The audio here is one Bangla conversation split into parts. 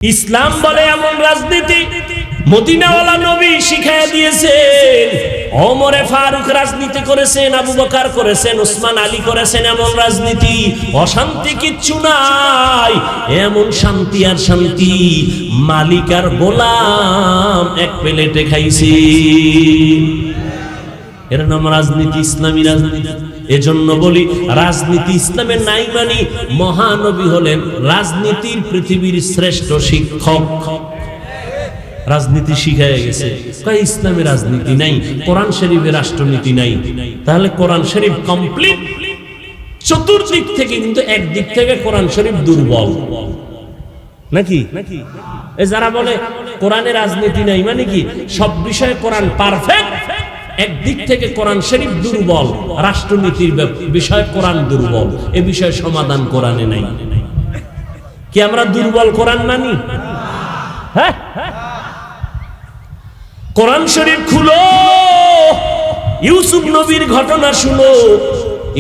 ইসলাম বলে এমন রাজনীতি মদিনাওয়ালা নবী শিখাইয়া দিয়েছেন। ওমরে ফারুক রাজনীতি করেছেন, আবু বকর করেছেন, উসমান আলী করেছেন। এমন রাজনীতি, অশান্তি কিচ্ছু নাই। এমন শান্তি আর শান্তি, মালিক আর গোলাম এক প্লেটে খাইছি। এর নাম রাজনীতি, ইসলামী রাজনীতি। এজন্য বলি রাজনীতি ইসলামের নাই মানি মহানবী হলেন রাজনীতির পৃথিবীর শ্রেষ্ঠ শিক্ষক। রাজনীতি শিখাইয়া গেছে, ইসলামের রাজনীতি নাই, কোরআন শরীফের রাষ্ট্রনীতি নাই। তাহলে কোরআন শরীফ কমপ্লিট চতুর্দিক থেকে, কিন্তু একদিক থেকে কোরআন শরীফ দুর্বল নাকি? যারা বলে কোরআনের রাজনীতি নাই মানে কি, সব বিষয়ে কোরআন পারফেক্ট, একদিক থেকে কোরআন শরীফ দুর্বল, রাষ্ট্রনীতির বিষয়ে কোরআন দুর্বল। এ বিষয়ে সমাধান কোরআনে নাই। কি আমরা দুর্বল কোরআন মানি? হ্যাঁ, কোরআন শরীফ খুলো, ইউসুফ নবীর ঘটনা শুনো।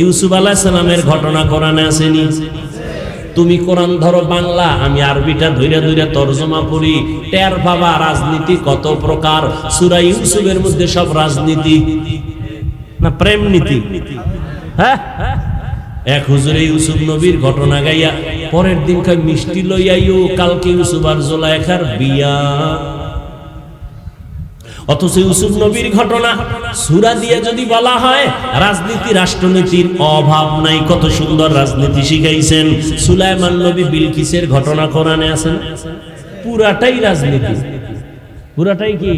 ইউসুফ আলাইহিস সালামের ঘটনা কোরআনে আসেনি? তুমি কোরআন ধরো বাংলা, আমি আরবিটা ধইরা ধইরা তরজমা পড়ি, টের বাবা রাজনীতি কত প্রকার। সূরা ইউসুফের মধ্যে সব রাজনীতি না প্রেম নীতি? হ্যাঁ, এক হুজুরে ইউসুফ নবীর ঘটনা গাইয়া পরের দিন কয় মিষ্টি লইয়াইও, কালকে ইউসুফ আর জুলাইখার বিয়া। অথচ ইউসুফ নবীর ঘটনা সূরা দিয়ে যদি বলা হয় রাজনীতি রাষ্ট্রনীতির অভাব নাই, কত সুন্দর রাজনীতি শিখাইছেন। সুলাইমান নবী বিলকিসের ঘটনা কোরআনে আছে, পুরাটাই রাজনীতি। পুরাটাই কি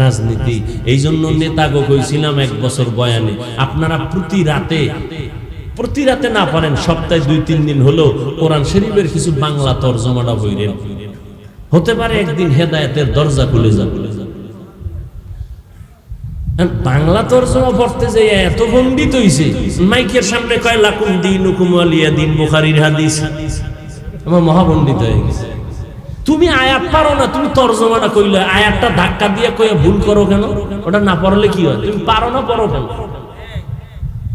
রাজনীতি? এই জন্য নেতাগো কইছিলাম এক বছর বয়ানে, আপনারা প্রতি রাতে না পারেন সপ্তাহে 2-3 দিন হলো কোরআন শরীফের কিছু বাংলা তরজমাটা বইরেন। হতে পারে একদিন হেদায়েতের দরজা খুলে যাবে। বাংলা তরজমা পড়তে যে এত পণ্ডিত হইছে, মাইকের সামনে কয় লাকুম দীনুকুম ওয়ালিয়া দিন, বুখারীর হাদিস। আমার মহাপণ্ডিত হয়ে গেছে। তুমি আয়াত পারো না, তুমি তরজমাটা কইলে আয়াতটা ধাক্কা দিয়ে কয়ে ভুল করো কেন? ওটা না পড়লে কি হয়? তুমি পারো না, পড়ো কেন?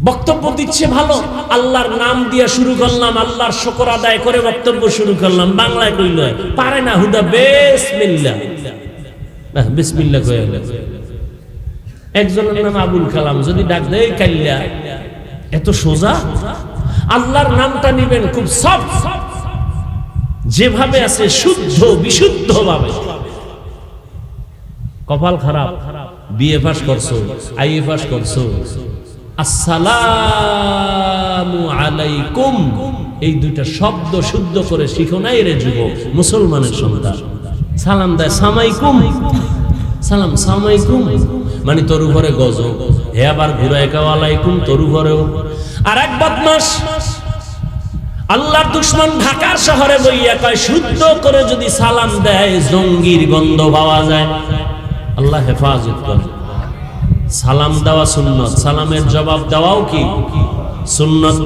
বক্তব্য দিচ্ছে ভালো, আল্লাহর নাম দিয়ে শুরু করলাম, আল্লাহর শুকর আদায় করে বক্তব্য শুরু করলাম, বাংলায় কইলে পারে না, হুদা বিসমিল্লাহ বিসমিল্লাহ কয়ে একজনের নাম আবুল কালাম, যদি ডাক দেয় কাল্লা, এত সোজা। আল্লাহর নামটা নিবেন খুব সফট, যেভাবে আছে শুদ্ধ বিশুদ্ধ ভাবে। কপাল খারাপ, বিএ পাস করছো, আইএ পাস করছো, আসসালামু আলাইকুম এই দুইটা শব্দ শুদ্ধ করে শিখো নাই রে যুবক, মুসলমানের সন্তান। সালাম দেয় সামাইকুম, সালাম সামাইকুম মানে তোর উপরে গজব, হে আবার ঘুরায় কাওয়ালাইকুম তোর উপরেও। আর এক বদমাস আল্লাহর দুশমন ঢাকার শহরে বইয়া কয় শুদ্ধ করে যদি সালাম দেয় জঙ্গির গন্ধ পাওয়া যায়। আল্লাহ হেফাজত করে। সালাম দেওয়া সুন্নত, সালামের জবাব দেওয়াও কি সুন্নত,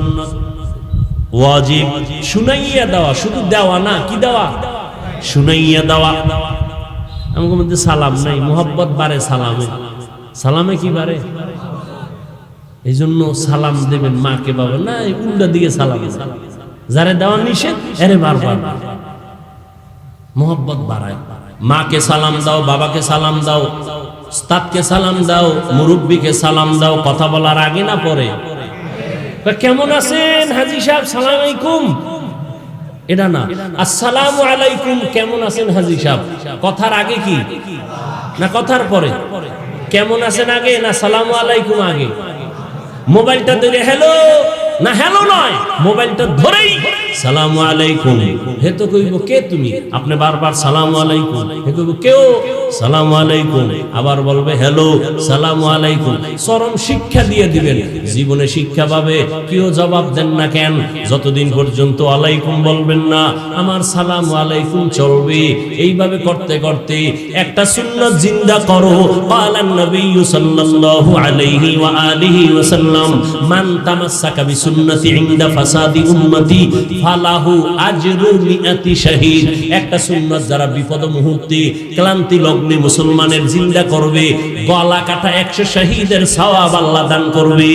ওয়াজিব। শুনাইয়া দেওয়া, শুধু দেওয়া না, কি দেওয়া? শুনাইয়া দেওয়া। আমাদের মধ্যে সালাম নাই, মোহাব্বত বাড়ে সালামে। সালামে কি বাড়ে? এই জন্য সালাম দেবেন মাকে বাবা না, উল্টা দিকে সালাম, যারে দেওয়া নিষেধ এরে বারবার মোহাব্বত বাড়ায়। মাকে সালাম দাও, বাবাকে সালাম দাও, উস্তাদকে সালাম দাও, মুরব্বীকে সালাম দাও। কথা বলার আগে না পরে? কেমন আছেন হাজী সাহেব, সালাম আলাইকুম এটা না, আসসালামু আলাইকুম কেমন আছেন হাজী সাহেব। কথার আগে কি না কথার পরে? কেমন আছেন আগে না সালামু আলাইকুম আগে? মোবাইলটা ধরে হ্যালো না হ্যালো নয়, মোবাইলটা ধরেই সালামু আলাইকুম। হে তো কইব কে তুমি? আপনি বারবার সালামু আলাইকুম, হে কইব কেও সালামু আলাইকুম, আবার বলবে হ্যালো সালামু আলাইকুম। চরম শিক্ষা দিয়ে দিবেন, জীবনে শিক্ষা পাবে। কেউ জবাব দেন না কেন, যতদিন পর্যন্ত আলাইকুম বলবেন না আমার সালামু আলাইকুম চলবে। এইভাবে করতে করতে একটা সুন্নাত জিন্দা করো। ক্বালান নবী সাল্লাল্লাহু আলাইহি ওয়া আলিহি ওয়াসাল্লাম মান তামাসসাকা বিসুন্নতি ইনদা ফাসাদি উম্মতি ফালাহু আজরু মিআতি শাহীদ। একটা সুন্নাত যারা বিপদ মুহূর্তে ক্লান্তি লগ্নে মুসলমানের জিন্দা করবে, গলা কাটা 100 শহীদের সওয়াব আল্লাহ দান করবে।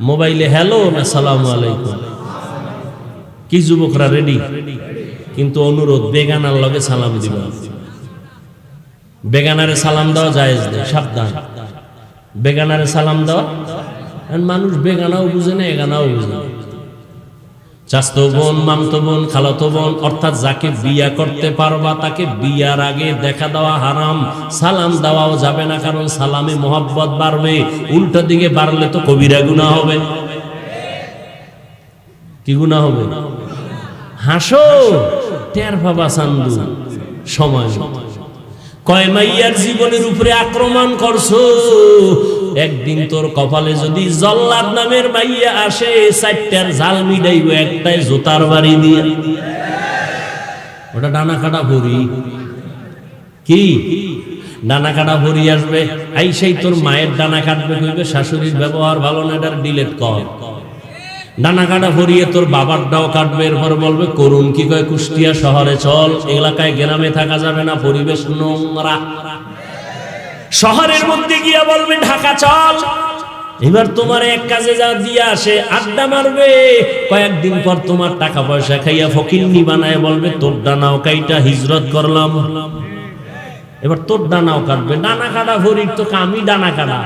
মোবাইলে হ্যালো না সালামু আলাইকুম? কি যুবকরা রেডি? কিন্তু অনুরোধ, বেগানার লগে সালাম দিবা। বেগানারে সালাম দেওয়া জায়েজ নেই, সাবধান। বেগানারে সালাম দেওয়া, মানুষ বেগানাও বুঝে না, এগানাও বুঝে না। চাচতো বোন, মামতো বোন, খালাতো বোন, অর্থাৎ যাকে বিয়া করতে পারবা তাকে বিয়ার আগে দেখা দেওয়া হারাম, সালাম দেওয়াও যাবে না, কারণ সালামে মোহাব্বত বাড়বে। উল্টো দিকে বাড়লে তো কবিরা গুনাহ হবে। কি গুনাহ হবে? হাসো, টের বাবা চান্দু সময়। কয় মাইয়ার জীবনের উপরে আক্রমণ করছো, একদিন তোর কপালে যদি জল্লাদ নামের মাইয়া আসে, চারটার ঝাল মিটাইব একটাই জোতার বাড়ি দিয়ে। ওটা ডানা কাটা ভরি। কি ডানা কাটা ভরি আসবে, এই সেই তোর মায়ের ডানা কাটবে, কইবে শাশুড়ির ব্যবহার ভালো না, এটার ডিলেট কর। ডানা কাটা ভরিয়ে তোর বাবারটাও কাটবে, এরপর বলবে করুন কি কয় কুষ্টিয়া শহরে চল, এলাকায় গ্রামে থাকা যাবে না, পরিবেশ নোংরা। শহরের মধ্যে গিয়া বলবে ঢাকা চল। এবার তোমার এক কাজে যা দিয়ে আসে, আড্ডা মারবে, কয়েকদিন পর তোমার টাকা পয়সা খাইয়া ফকিন্নি বানায় বলবে তোর ডানাও কাইটা হিজরত করলাম। এবার তোর ডানাও কাটবে। ডানা কাটা ভরির তো কামই ডানা কাটা।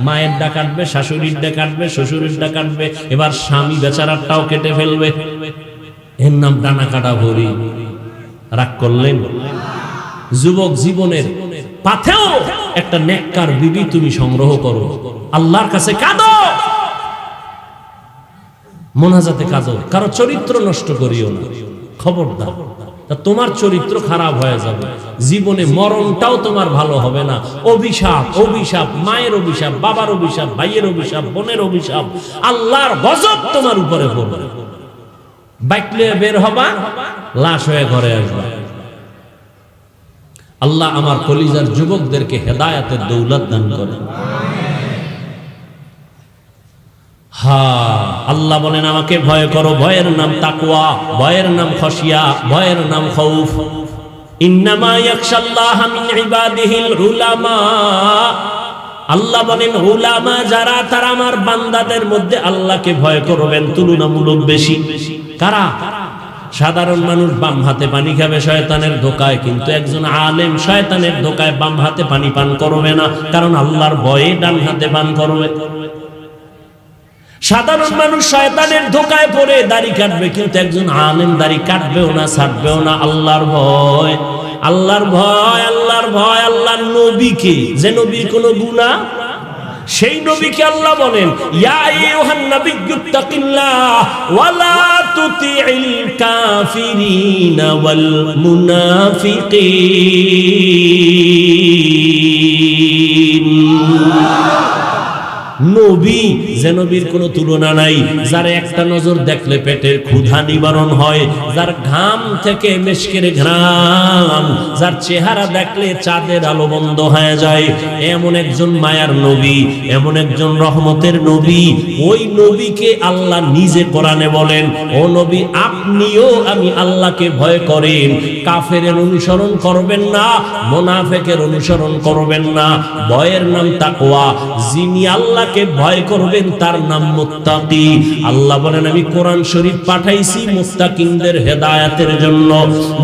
মায়ের ডা কাটবে, শাশুড়ির ডা কাটবে, শ্বশুরের ডা কাটবে, এবার স্বামী বেচারাটাও কেটে ফেলবে। এর নাম ডানা কাটা ভরি। রাগ করলেন? যুবক জীবনের পাথেও একটা নেককার বিবি তুমি সংগ্রহ করো, আল্লাহর কাছে কাঁদো, মোনাজাতে কাঁদো, কারো চরিত্র নষ্ট করিও না, খবরদার। তোমার চরিত্র খারাপ হয়ে যাবে, জীবনে মরণটাও তোমার ভালো হবে না। অভিশাপ, অভিশাপ, মায়ের অভিশাপ, বাবার অভিশাপ, ভাইয়ের অভিশাপ, বোনের অভিশাপ, আল্লাহর গজব তোমার উপরে পড়বে। বাইকলে বের হবা, লাশ হয়ে ঘরে আসবা। আল্লাহ আমার কলিজার যুবকদেরকে হেদায়েতের দৌলত দান করে। আল্লাহ বলেন আমাকে ভয় করো, ভয়ের নাম তাকওয়া, ভয়ের নাম খশিয়া, ভয়ের নাম খৌফ। ইন্নামা ইয়াখশাল্লাহা মিন ইবাদিহিল উলামা। আল্লাহ বলেন উলামা যারা, তারা আমার বান্দাদের মধ্যে আল্লাহকে ভয় করবেন তুলনামূলক বেশি। কারা? সাধারণ মানুষ বাম হাতে পানি খাবে শয়তানের ধোকায়, কিন্তু একজন আলেম শয়তানের ধোকায় বাম হাতে পানি পান করবে না, কারণ আল্লাহর ভয়ে ডান হাতে পান করবে। সাধারণ মানুষ শয়তানের ধোকায় পড়ে দাড়ি কাটবে, কিন্তু একজন আলেম দাড়ি কাটবেও না, ছাড়বেও না, আল্লাহর ভয়, আল্লাহর ভয়, আল্লাহর ভয়। আল্লাহর নবীকে, যে নবীর কোনো গুনাহ, সেই নবীকে আল্লাহ বলেন ইয়া আইয়ুহান নাবিয়্যুত্তাকিল্লাহ ওয়া লা তুতিইল কাফিরিনা ওয়াল মুনাফিকিন। নবী, যে নবীর কোনো তুলনা নাই, যার একটা নজর দেখলে পেটের ক্ষুধা নিবারণ হয়, যার ঘাম থেকে মেশকের ঘ্রাণ, যার চেহারা দেখলে চাঁদের আলো বন্ধ হয়ে যায়, এমন একজন মায়ার নবী, এমন একজন রহমতের নবী। ওই নবীকে আল্লাহ নিজে কোরআনে বলেন, ও নবী আপনিও আমি আল্লাহকে ভয় করেন, কাফেরের অনুসরণ করবেন না, মুনাফিকের অনুসরণ করবেন না। ভয়ের নাম তাকওয়া। যিনি আল্লাহ ভয় করবেন তার নাম মুত্তাকি। আল্লাহ বলেন আমি কোরআন শরীফ পাঠাইছি মুত্তাকিনদের হেদায়েতের জন্য।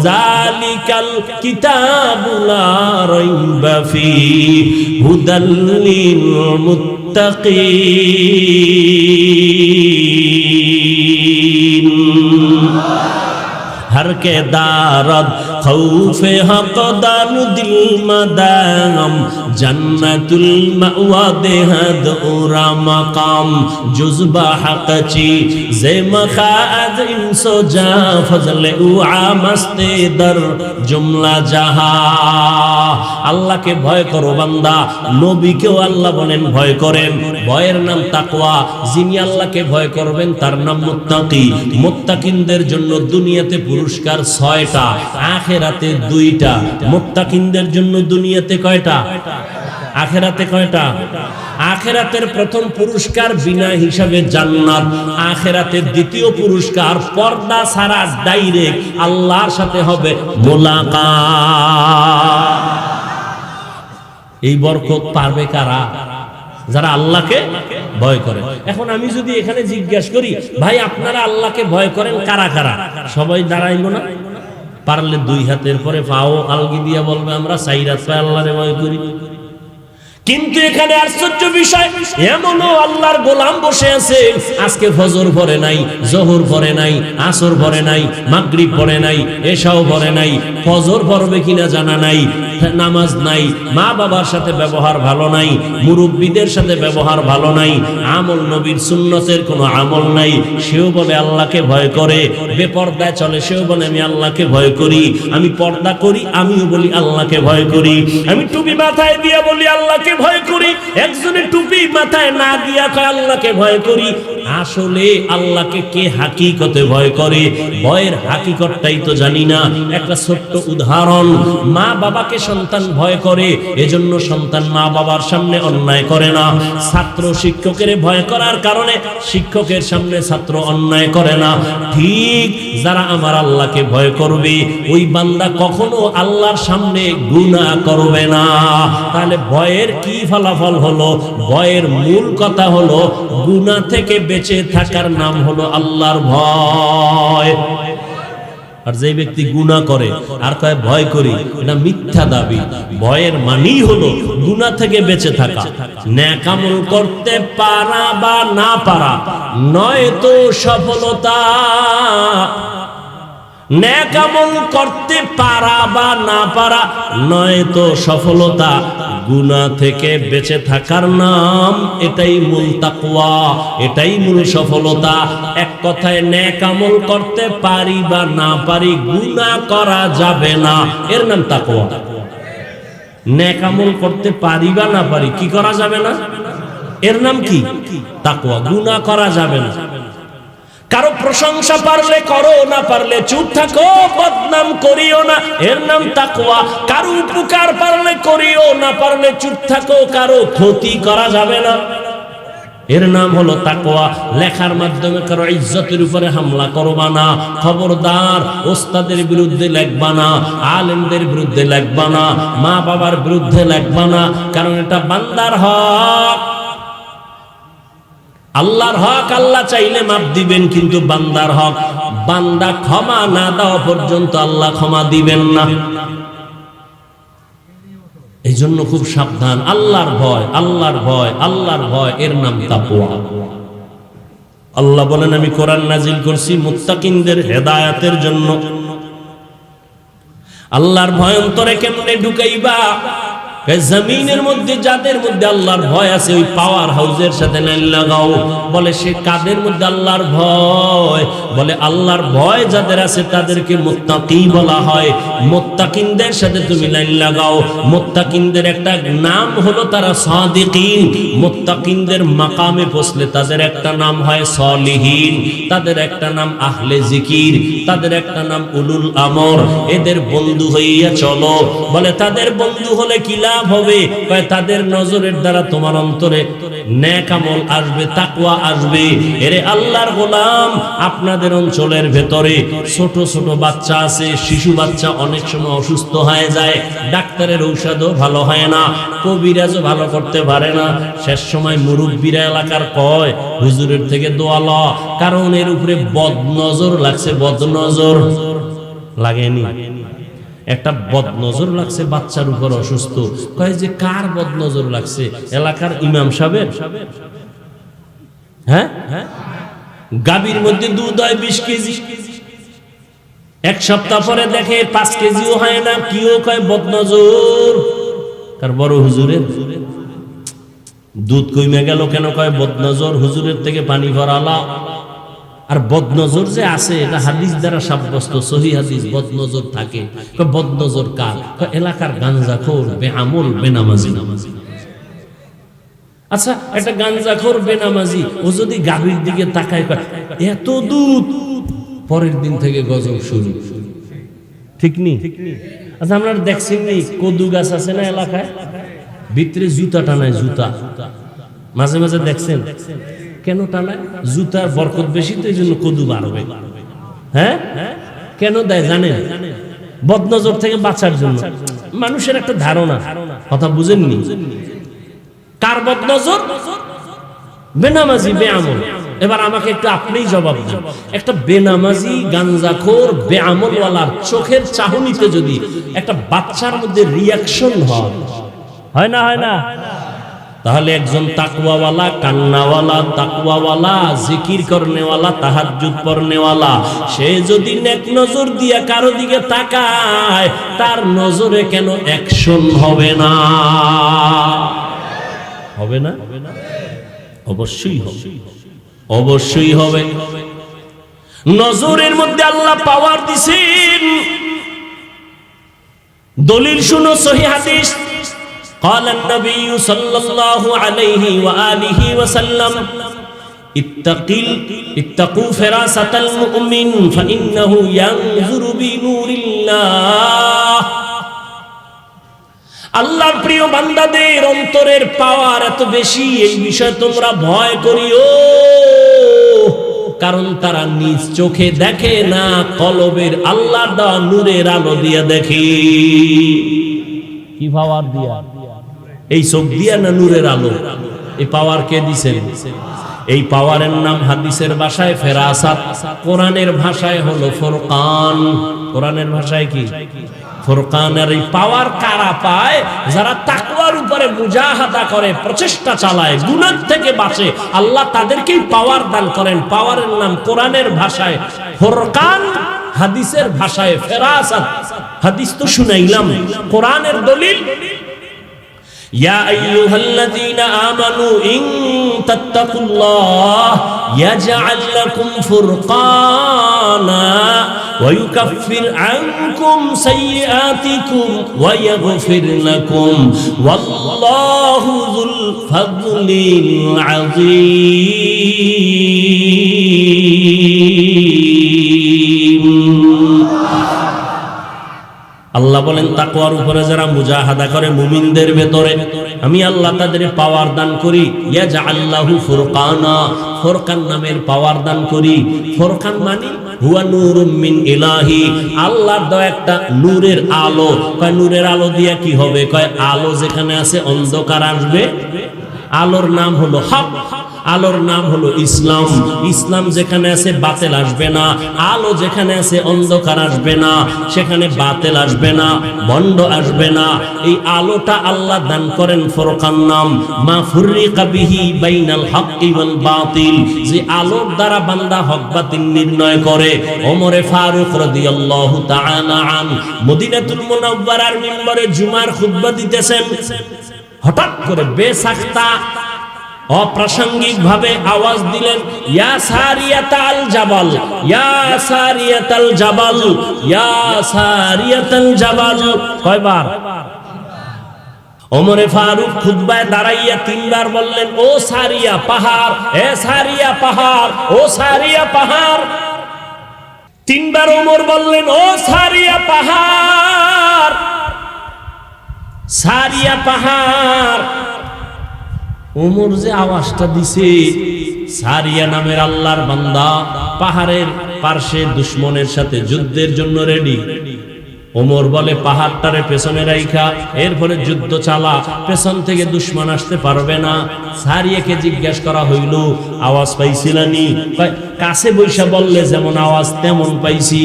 জালিকাল কিতাবু লা রাইবা ফি হুদাল লিল মুত্তাকিন। हर के दारद खौफे हक दानु दिल मदाम जन्नतुल मअवा देहद उरा मकाम जुज़बा हक़ची ज़े मखाद इंसो जा फजले उआ मस्ते दर जुमला जहा। আল্লাহ কে ভয় করো বান্দা। নবীকেও আল্লাহ বলেন ভয় করেন, ভয়ের নাম তাকওয়া। যিনি আল্লাহকে ভয় করবেন তার নাম মুত্তাকি। মুত্তাকিনদের জন্য দুনিয়াতে পুরস্কার 6টা, আখিরাতে 2টা। মুত্তাকিনদের জন্য দুনিয়াতে কয়টা? আখিরাতে কয়টা? আখিরাতের প্রথম পুরস্কার বিনা হিসাবে জান্নাত। আখিরাতের দ্বিতীয় পুরস্কার পর্দা ছাড়া ডাইরেক্ট আল্লাহর সাথে হবে মোলাকাত। এই বরকত পারবে কারা? যারা আল্লাহকে ভয় করে। এখন আমি যদি এখানে জিজ্ঞাসা করি, ভাই আপনারা আল্লাহকে ভয় করেন কারা কারা, সবাই দাঁড়াইব না? পারলে দুই হাতের পরে পাও আলগি দিয়া বলবে আমরা সাইরাত পায় আল্লাহরে ভয় করি। কিন্তু এখানে আশ্চর্য বিষয়, এমনও আল্লাহর গোলাম বসে আছে, আজকে ফজর পড়ে নাই, জোহর পড়ে নাই, আসর পড়ে নাই, মাগরিব পড়ে নাই, এশাও পড়ে নাই, ফজর পড়বে কিনা জানা নাই, নামাজ নাই, মা বাবার সাথে ব্যবহার ভালো নাই, মুরব্বীদের সাথে ব্যবহার ভালো নাই, আমল নবীর সুন্নতের কোনো আমল নাই, সেও বলে আল্লাহকে ভয় করে। বেপর্দায় চলে, সেও বলে আমি আল্লাহকে ভয় করি। আমি পর্দা করি, আমিও বলি আল্লাহকে ভয় করি। আমি টুপি মাথায় দিয়ে বলি আল্লাহকে ভয় করি, একজনের টুপি মাথায় না দিয়া কয় আল্লাহকে ভয় করি। আসলে আল্লাহকে কে হাকিকতে ভয় করে, ভয়ের হাকিকতটাই তো জানি না। একটা ছোট্ট উদাহরণ, মা বাবাকে সন্তান ভয় করে, এজন্য সন্তান মা বাবার সামনে অন্যায় করে না। ছাত্র শিক্ষকের ভয় করার কারণে শিক্ষকের সামনে ছাত্র অন্যায় করে না। ঠিক যারা আমার আল্লাহকে ভয় করবে, ওই বান্দা কখনো আল্লাহর সামনে গুনাহ করবে না। তাহলে ভয়ের কি ফলাফল হলো? ভয়ের মূল কথা হলো গুনাহ থেকে বেঁচে থাকার নাম হলো আল্লাহর ভয়। আর যে ব্যক্তি গুনাহ করে আর কয় ভয় করি, এটা মিথ্যা দাবি। ভয়ের মানেই হলো গুনাহ থেকে বেঁচে থাকা। নেক আমল করতে পারা বা না পারা নয় তো সফলতা। নেক আমল করতে পারা বা না পারা নয় তো সফলতা, গুনাহ থেকে বেঁচে থাকার নাম এটাই মূল তাকওয়া, এটাই মূল সফলতা। এক কথায় নেক আমল করতে পারি বা না পারি, গুনাহ করা যাবে না, এর নাম তাকওয়া। নেক আমল করতে পারি বা না পারি, কি করা যাবে না? এর নাম কি? তাকওয়া। গুনাহ করা যাবে না। কারো প্রশংসা পারলে করো, না পারলে চুপ থাকো, বদনাম করিও না, এর নাম তাকওয়া। কারো উপকার পারলে করিও, না পারলে চুপ থাকো, কারো ক্ষতি করা যাবে না, এর নাম হলো তাকওয়া। লেখার মাধ্যমে কারো ইজ্জতের উপরে হামলা করবা না। খবরদার, ওস্তাদের বিরুদ্ধে লেখবা না, আলেমদের বিরুদ্ধে লেখবা না, মা বাবার বিরুদ্ধে লেখবা না, কারণ এটা বান্দার হক। আল্লাহর হক আল্লাহ চাইলে মাফ দিবেন, কিন্তু বান্দার হক, বান্দা ক্ষমা না দেওয়া পর্যন্ত আল্লাহ ক্ষমা দিবেন না। এই জন্য খুব সাবধান। আল্লাহর ভয়, আল্লাহর ভয়, আল্লাহর ভয়, এর নাম তাকওয়া। আল্লাহ বলেন আমি কোরআন নাজিল করছি মুত্তাকিনদের হেদায়েতের জন্য। আল্লাহর ভয় অন্তরে কেমনে ঢুকাইবা? জমিনের মধ্যে যাদের মধ্যে আল্লাহর ভয় আছে, ওই পাওয়ার হাউসের সাথে লাইন লাগাও। বলে সে কাদের মধ্যে আল্লাহর ভয়? বলে আল্লাহর ভয় যাদের আছে তাদেরকে মুত্তাকি বলা হয়। মুত্তাকিনদের সাথে তুমি লাইন লাগাও। মুত্তাকিনদের একটা নাম হলো তারা সাদিকিন। মুত্তাকিনদের মাকামে পৌঁছলে তাদের একটা নাম হয় সলিহিন, তাদের একটা নাম আহলে জিকির, তাদের একটা নাম উলুল আমর। এদের বন্ধু হইয়া চলো। বলে তাদের বন্ধু হলে কি লাভ হবে? তাদের নজরের দ্বারা তোমার অন্তরে নেক আমল আসবে, তাকওয়া আসবে। এরে আল্লাহর গোলাম, আপনাদের অঞ্চলের ভেতরে ছোট ছোট বাচ্চা আছে, শিশু বাচ্চা অনেক সময় অসুস্থ হয়ে যায়, ডাক্তারের ঔষধও ভালো হয় না, কবিরাজও ভালো করতে পারে না। শেষ সময় মুরব্বীরা এলাকার কয় হুজুরের থেকে দোয়া ল, কারণ এর উপরে বদনজর লাগছে। বদনজর লাগেনি? একটা বদনজর লাগছে বাচ্চার উপর, অসুস্থ। কয় যে কার বদনজর লাগছে? এলাকার ইমাম সাহেব। হ্যাঁ, গাভীর মধ্যে দুধ হয় 20 কেজি, এক সপ্তাহ পরে দেখে 5 কেজিও হয় না, কিও কয় বদনজর। কার? বড় হুজুরের। দুধ কইমে গেল কেন? কয় বদনজর, হুজুরের থেকে পানি ভরালা। আর বদনজর যে আছে এটা হাদিস দ্বারা সাব্যস্ত, সহিহ হাদিস। বদনজর থাকে। বদনজর কার? এলাকার গাঞ্জাখোর, বেআমল, বেনামাজি। আচ্ছা, একটা গাঞ্জাখোর বেনামাজি ও যদি গাভীর দিকে তাকায়, এত দুধ, পরের দিন থেকে গজব শুরু। ঠিক নি? আচ্ছা, আমরা দেখছেন নি কদু গাছ আছে না এলাকায়, ভিতরে জুতা টানায়, জুতা মাঝে মাঝে দেখছেন। কেন টানায়? জুতার বরকত বেশি তো, এই জন্য কদু বাড়বে। হ্যাঁ, কেন দেয় জানেন? বদনজর থেকে বাঁচার জন্য। মানুষের একটা ধারণা, কথা বুঝেননি? কার বদনজর? বেনামাজি, বেআমল। এবার আমাকে একটু আপনিই জবাব দেন, একটা বেনামাজি, গাঞ্জাখোর, বেআমলওয়ালার চোখের চাহনিতে যদি একটা বাচ্চার মধ্যে রিয়াকশন হয় না, হয় না? তাহলে একজন তাকওয়াওয়ালা, কান্নাওয়ালা, তাকওয়াওয়ালা, জিকির করনেওয়ালা, তাহাজ্জুদ পড়নেওয়ালা, সে যদি নেক নজর দিয়া কারো দিকে তাকায়, তার নজরে কেন অ্যাকশন হবে না? হবে না? অবশ্যই হবে, অবশ্যই হবে। নজরের মধ্যে আল্লাহ পাওয়ার দিছেন। দলিল শুনো, সহিহ হাদিস। قال النبي صلى الله عليه وآله وسلم اتقوا فراسة المؤمن فإنه ينظر بنور الله। আল্লাহর প্রিয় বান্দাদের অন্তরের পাওয়ার এত বেশি, এই বিষয়ে তোমরা ভয় করিও, কারণ তারা নিজ চোখে দেখে না, কলবের আল্লাহর দেওয়া নূরের আলো দিয়ে দেখে। কি পাওয়ার দিয়া? এই চোখ দিয়া না নূরের আলো? এই পাওয়ার কে দিছেন? এই পাওয়ারের নাম হাদিসের ভাষায় ফেরাসাত, কোরআনের ভাষায় হলো ফুরকান। কোরআনের ভাষায় কি? ফুরকান। আর এই পাওয়ার কারা পায়? যারা তাকওয়ার উপরে মুজাহাদা করে, প্রচেষ্টা চালায়, গুনাহ থেকে বাঁচে, আল্লাহ তাদেরকেই পাওয়ার দান করেন। পাওয়ারের নাম কোরআনের ভাষায় ফুরকান, হাদিসের ভাষায় ফেরাসাত। হাদিস তো শুনাইলাম, কোরআনের দলিল। ইয়া আইয়ুহাল্লাযীনা আমানু ইন তাত্তাকুল্লাহ ইয়াজআল লাকুম ফুরকানা ওয়া ইউকাফির আনকুম সাইয়্যাতিকুম ওয়া ইয়াগফির লাকুম ওয়াল্লাহু যুল ফাদলিল আযীম। আল্লাহ বলেন, তাকওয়ার উপরে যারা মুজাহাদা করে মুমিনদের ভেতরে, আমি আল্লাহ তাদের পাওয়ার দান করি। ইয়াজআল লাহু ফুরকানা, ফুরকান নামের পাওয়ার দান করি। ফুরকান মানে হুয়া নূরুম মিন ইলাহি, আল্লাহর দেওয়া একটা নূরের আলো। কয় নূরের আলো দিয়া কি হবে? কয় আলো যেখানে আছে অন্ধকার আসবে। আলোর নাম হলো হক, আলোর নাম হলো ইসলাম। ইসলাম যেখানে আছে বাতিল আসবে না, আলো যেখানে আছে অন্ধকার আসবে না, সেখানে বাতিল আসবে না, ভণ্ড আসবে না। এই আলোটা আল্লাহ দান করেন ফুরকান নাম। মা ফুররিকা বিহি বাইনাল হাক্কি ওয়াল বাতিল, যে আলোর দ্বারা বান্দা হক বাতিল নির্ণয় করে। ওমরে ফারুক রাদিয়াল্লাহু তাআলা আন মদিনাতুল মুনাওয়ারার মিম্বরে জুমার খুতবা দিতেছেন, হঠাৎ করে বেসাখতা অপ্রাসঙ্গিক ভাবে আওয়াজ দিলেন, ইয়া সারিয়াতাল জাবাল, ইয়া সারিয়াতাল জাবাল, ইয়া সারিয়াতাল জাবাল। কয়বার? ওমরে ফারুক খুতবায় দাঁড়াইয়া তিনবার বললেন, ও সারিয়া পাহাড়, এ সারিয়া পাহাড়, ও সারিয়া পাহাড়। তিনবার ওমর বললেন, ও সারিয়া পাহাড়, সারিয়া পাহাড়। ওমর যে আওয়াজটা দিছে, সারিয়া নামের আল্লাহর বান্দা পাহাড়ের পার্শ্বে দুশমনের সাথে যুদ্ধের জন্য রেডি। ওমর বলে, পাহাড়টারে পেছনে রাইখা এরপরে যুদ্ধ চালা, পেছন থেকে দুশমন আসতে পারবে না। সারিয়াকে জিজ্ঞাসা করা হইল, আওয়াজ পাইছিলানি? কাছে বৈশা বললে যেমন আওয়াজ তেমন পাইছি।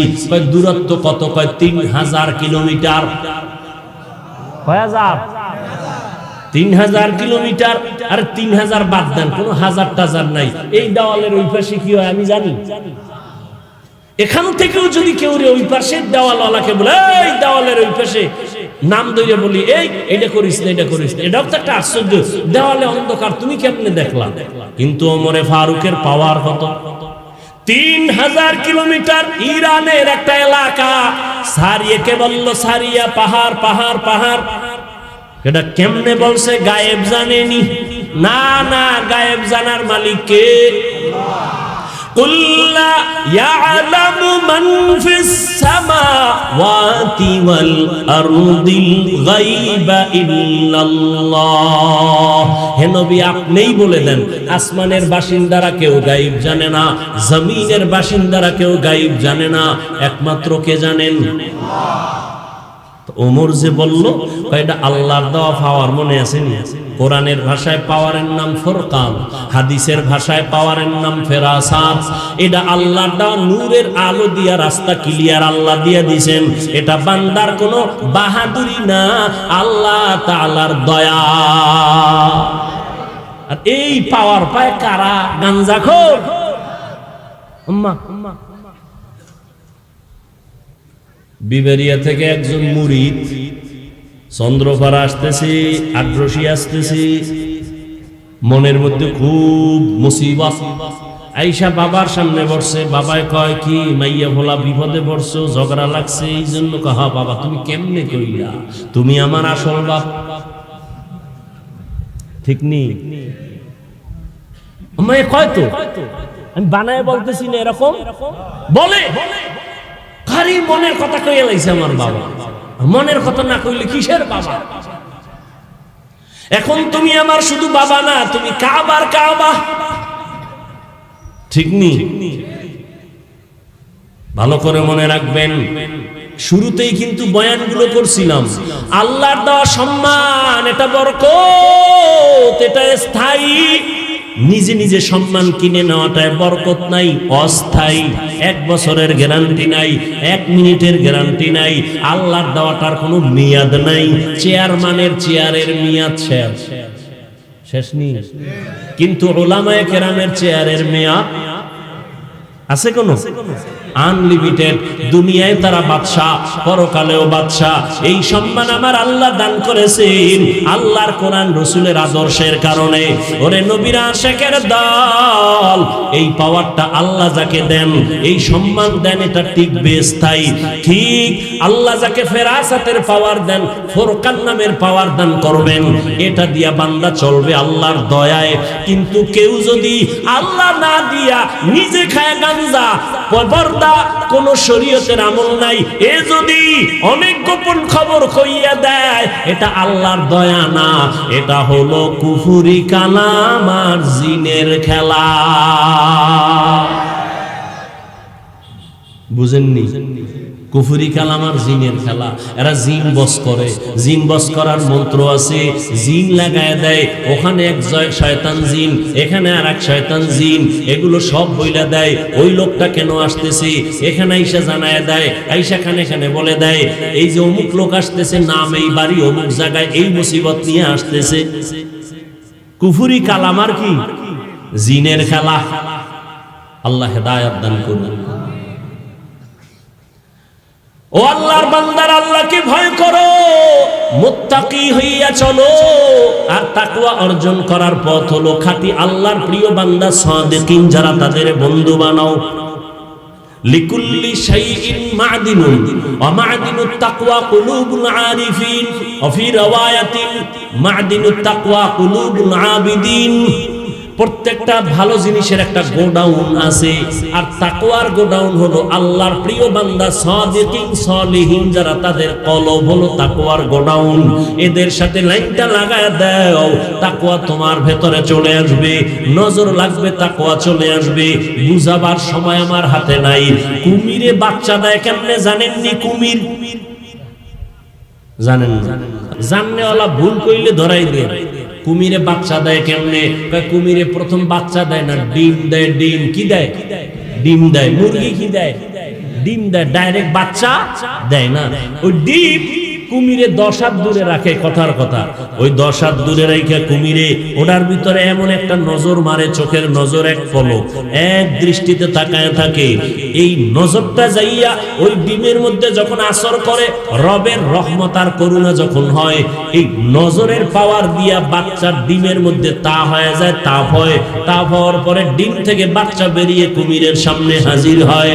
দূরত্ব কত? 3000 কিলোমিটার। 3000 কিলোমিটার। আর 3000 বাদ দেন, কোন হাজার টাজার নাই। এই দেওয়ালের ওই পাশে কি হয় আমি জানি। এখান থেকেও যদি কেউ ওই পাশের দেওয়ালওয়ালাকে বলে, এই দেওয়ালের ওই পাশে, নাম ধরে বলি, এইটা করিস না, এটা করিস না, এটাও তো একটা আশ্চর্য। দেওয়ালে অন্ধকার, তুমি কেমনে দেখলা? কিন্তু ওমরে ফারুকের পাওয়ার কত? 3000 কিলোমিটার। ইরানের একটা এলাকা। সারিয়াকে বলল, সারিয়া পাহাড়, পাহাড়, পাহাড়। এটা কেমনে বলছে? গায়েব জানেনি? না না, গায়েব জানার মালিক কে? কুল লা ইয়ালামু মান ফিস সামাওয়াতি ওয়াল আরদিল গায়বা ইল্লাল্লাহ। হে নবী, আপনিই বলে দেন, আসমানের বাসিন্দারা কেউ গায়েব জানে না, জমিনের বাসিন্দারা কেউ গায়েব জানে না, একমাত্র কে জানেন? ওমর যে বলল এটা আল্লাহর দেওয়া পাওয়ার, মনে আছে নি? কোরআনের ভাষায় পাওয়ারের নাম ফুরকান, হাদিসের ভাষায় পাওয়ারের নাম ফেরাসাত। এটা আল্লাহর দেওয়া নূরের আলো দিয়া রাস্তা ক্লিয়ার আল্লাহ দিয়া দিবেন। এটা বান্দার কোনো বাহাদুরি না, আল্লাহ তাআলার দয়া। আর এই পাওয়ার পায় কারা? গাঞ্জাখোর। আম্মা বিবেরিয়া থেকে একজন মুরিদ চন্দ্রপাড়া আসতেছে, আগ্রসী আসতেছে, মনের মধ্যে খুব মুসিবত। আইসা বাবার সামনে বসছে, বাবায় কয় কি মাইয়া ভোলা বিপদে পড়ছো, ঝগড়া লাগছে, এই জন্য কহা বাবা তুমি কেমনে কইলা, তুমি আমার আসল বাপ। ঠিক নি? মায়ে কয় তো আমি বানায় বলতেছি না, এরকম বলে। খালি মনের কথা কইয়া লাইছে আমার বাবা, মনের কথা না কইলে কিসের বাবা? এখন তুমি আমার শুধু বাবা না, তুমি কাবার কাবা। ঠিক নি? ভালো করে মনে রাখবেন, শুরুতেই কিন্তু বয়ানগুলো করছিলাম, আল্লাহর দেওয়া সম্মান এটা বরকত, এটা স্থায়ী। নিজে নিজে সম্মান কিনে নেওয়াটায় বরকত নাই, অস্থায়ী। 1 বছরের গ্যারান্টি নাই, 1 মিনিটের গ্যারান্টি নাই। আল্লাহর দেওয়াটার কোনো মেয়াদ নাই। চেয়ারম্যানের চেয়ারের মেয়াদ শেষ নেই, কিন্তু উলামায়ে কেরামের চেয়ারের মেয়াদ আছে কোন? আনলিমিটেড। দুনিয়ায় তারা বাদশাহ, পরকালেও বাদশাহ। এই সম্মান আমার আল্লাহ দান করেছেন আল্লাহর কোরআন রাসূলের আদর্শের কারণে। ওরে নবীর আশিকের দল, এই পাওয়ারটা আল্লাহ যাকে দেন, এই সম্মান দেন, এটা টিকবে, স্থায়ী। ঠিক আল্লাহ যাকে ফেরাসাতের পাওয়ার দেন, ফুরকান নামের পাওয়ার দান করবেন, এটা দিয়া বান্দা চলবে আল্লাহর দয়ায়। কিন্তু কেউ যদি আল্লাহ না দিয়া নিজে খায় গাঞ্জা, পর্দা, কোন শরীয়তের আমল নাই, এ যদি অনেক গোপন খবর কইয়া দেয়, এটা আল্লাহর দয়া না, এটা হলো কুফরি কালাম আর জিনের খেলা। বুঝেননি? কুফরি কালাম আর জিনের খেলা। এরা জিন বস করে, জিন বস করার মন্ত্র আছে, জিন লাগায় দেয়। ওখানে এক শয়তান জিন, এখানে আর এক শয়তান জিন, এগুলো সব বইলা দেয় ওই লোকটা কেন আসতেছে, এখানে আইসা জানায় দেয়, আইসা খানে খানে বলে দেয় এই যে অমুক লোক আসতেছে, নাম এই বাড়ি অমুক জায়গায়, এই মুসিবত নিয়ে আসতেছে। কুফরি কালাম আর কি? জিনের খেলা। আল্লাহ হেদায়েত দান করুন। ও আল্লাহর বান্দার, আল্লাহকে ভয় করো, মুত্তাকি হইয়া চলো। আর তাকওয়া অর্জন করার পথ হলো খাঁটি আল্লাহর প্রিয় বান্দা সাদিকিন, যারা তাদের বন্ধু বানাও। লিকুল্লি শাইইন মা'দিনুন ওয়া মা'দিনুত তাকওয়া কুলুবুল আরিফিন ওয়া ফি রাওয়ায়াতিন মা'দিনুত তাকওয়া কুলুবুল আবিদিন। প্রত্যেকটা ভালো জিনিসের একটা গোডাউন আছে, আর তাকওয়ার গোডাউন হলো আল্লাহর প্রিয় বান্দা সাদিকিন সলিহিন, যারা তাদের কলব হলো তাকওয়ার গোডাউন। এদের সাথে লাইনটা লাগায় দাও, তাকওয়া তোমার ভেতরে চলে আসবে, নজর লাগবে, তাকওয়া চলে আসবে। বুঝাবার সময় আমার হাতে নাই। কুমিরে বাচ্চা দেয় কেমনে জানেননি? কুমির জানেন না? জাননেওয়ালা ভুল কইলে ধরাই দেয়। কুমিরে বাচ্চা দেয় কেমনে? কুমিরে প্রথম বাচ্চা দেয় না, ডিম দেয়। ডিম কি দেয়? ডিম দেয়। মুরগি কি দেয়? ডিম দেয়। ডাইরেক্ট বাচ্চা দেয় না। ওই ডিম কুমিরে 10 হাত দূরে রাখে, কথার কথা। ওই 10 হাত দূরে রেখে কুমিরে ওটার ভিতরে এমন একটা নজর মারে, চোখের নজর, এক পলক, এক দৃষ্টিতে তাকায় থাকে। এই নজরটা যাইয়া ওই ডিমের মধ্যে যখন আসর করে, রবের রহমত আর করুণা যখন হয়, এই নজরের পাওয়ার দিয়া বাচ্চার ডিমের মধ্যে তা হয়ে যায়, তাপ হয়। তাপ হওয়ার পরে ডিম থেকে বাচ্চা বেরিয়ে কুমিরের সামনে হাজির হয়।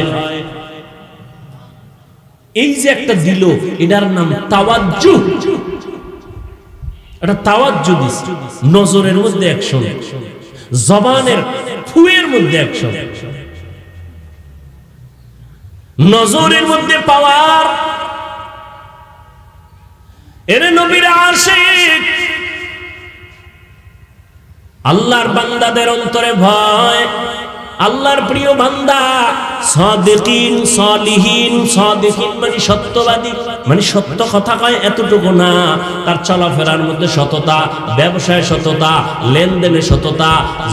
এই যে একটা দিল, এটার নাম তাওয়াজ্জু। এটা তাওয়াজ্জু দিস। নজরের মধ্যে অ্যাকশন, জবানের ফুয়ের মধ্যে অ্যাকশন, নজরের মধ্যে পাওয়ার। এর নবীর আশিক, আল্লাহর বান্দাদের অন্তরে ভয়। আল্লাহর প্রিয় বান্দা, সাদিকিন সালিহিন। সাদিকিন মানে সত্যবাদী, মানে সত্য কথা কয় এতটুকু না, তার চলাফেরার মধ্যে সততা, ব্যবসায় সততা, লেনদেনে সততা,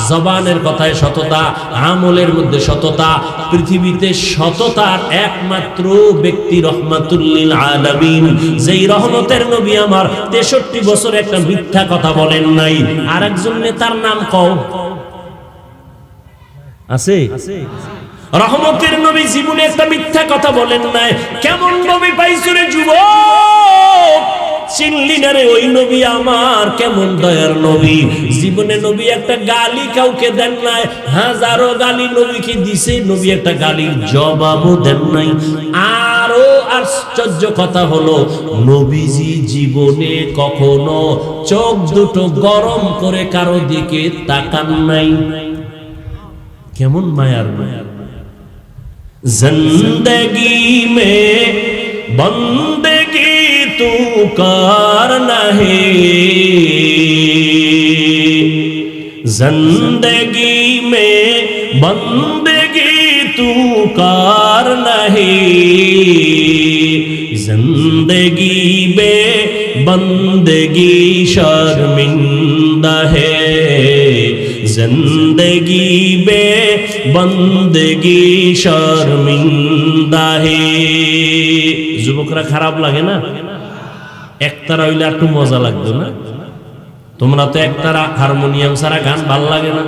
জবানের কথায় সততা, আমলের মধ্যে সততা। পৃথিবীতে সততার একমাত্র ব্যক্তি রহমাতুল লিল আলামিন, যেই রহমতের নবী আমার 63 বছর একটা মিথ্যা কথা বলেন নাই। আরেকজন নেতার নাম কও আছে? রহমতের নবী জীবনে একটা মিথ্যা কথা বলেন নাই। কেমন নবী পাইছো রে যুবক, চিনলি না রে ওই নবী আমার? কেমন দয়ার নবী, জীবনে নবী একটা গালি কাউকে দেন নাই, হাজারো গালি নবীকে দিছে, নবী একটা গালির জবাবও দেন নাই। আরো আশ্চর্য কথা হলো, নবীজি জীবনে কখনো চোখ দুটো গরম করে কারো দিকে তাকান নাই। কেমন মায়ার মায়ার। জিন্দগি মে বন্দগি তু করনা হে, জিন্দগি মে বন্দগি তু করনা হে, জিন্দগি বে বন্দগি শর্মিন্দা হে, জিন্দগি বে বন্দগি শর্মিন্দা হে। যুবকরা খারাপ লাগে না? একতারা হইলে একটু মজা লাগতো না? তোমরা তো একতারা হারমোনিয়াম ছাড়া গান ভাল লাগে না।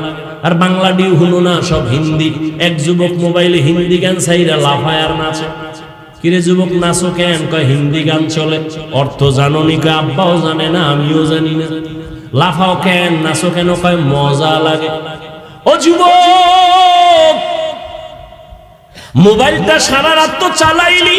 আর বাংলা ডিউ হলো না, সব হিন্দি। এক যুবক মোবাইলে হিন্দি গান চাইরা লাফায় আর নাচে। কিরে যুবক নাচো কেন? কয় হিন্দি গান চলে। অর্থ জানো নি? কয় আব্বাও জানে না, আমিও জানি না। লাফাও কেন, নাচো কেন? কয় মজা লাগে। ও যুবক, মোবাইলটা সারা রাত তো চালাইলি,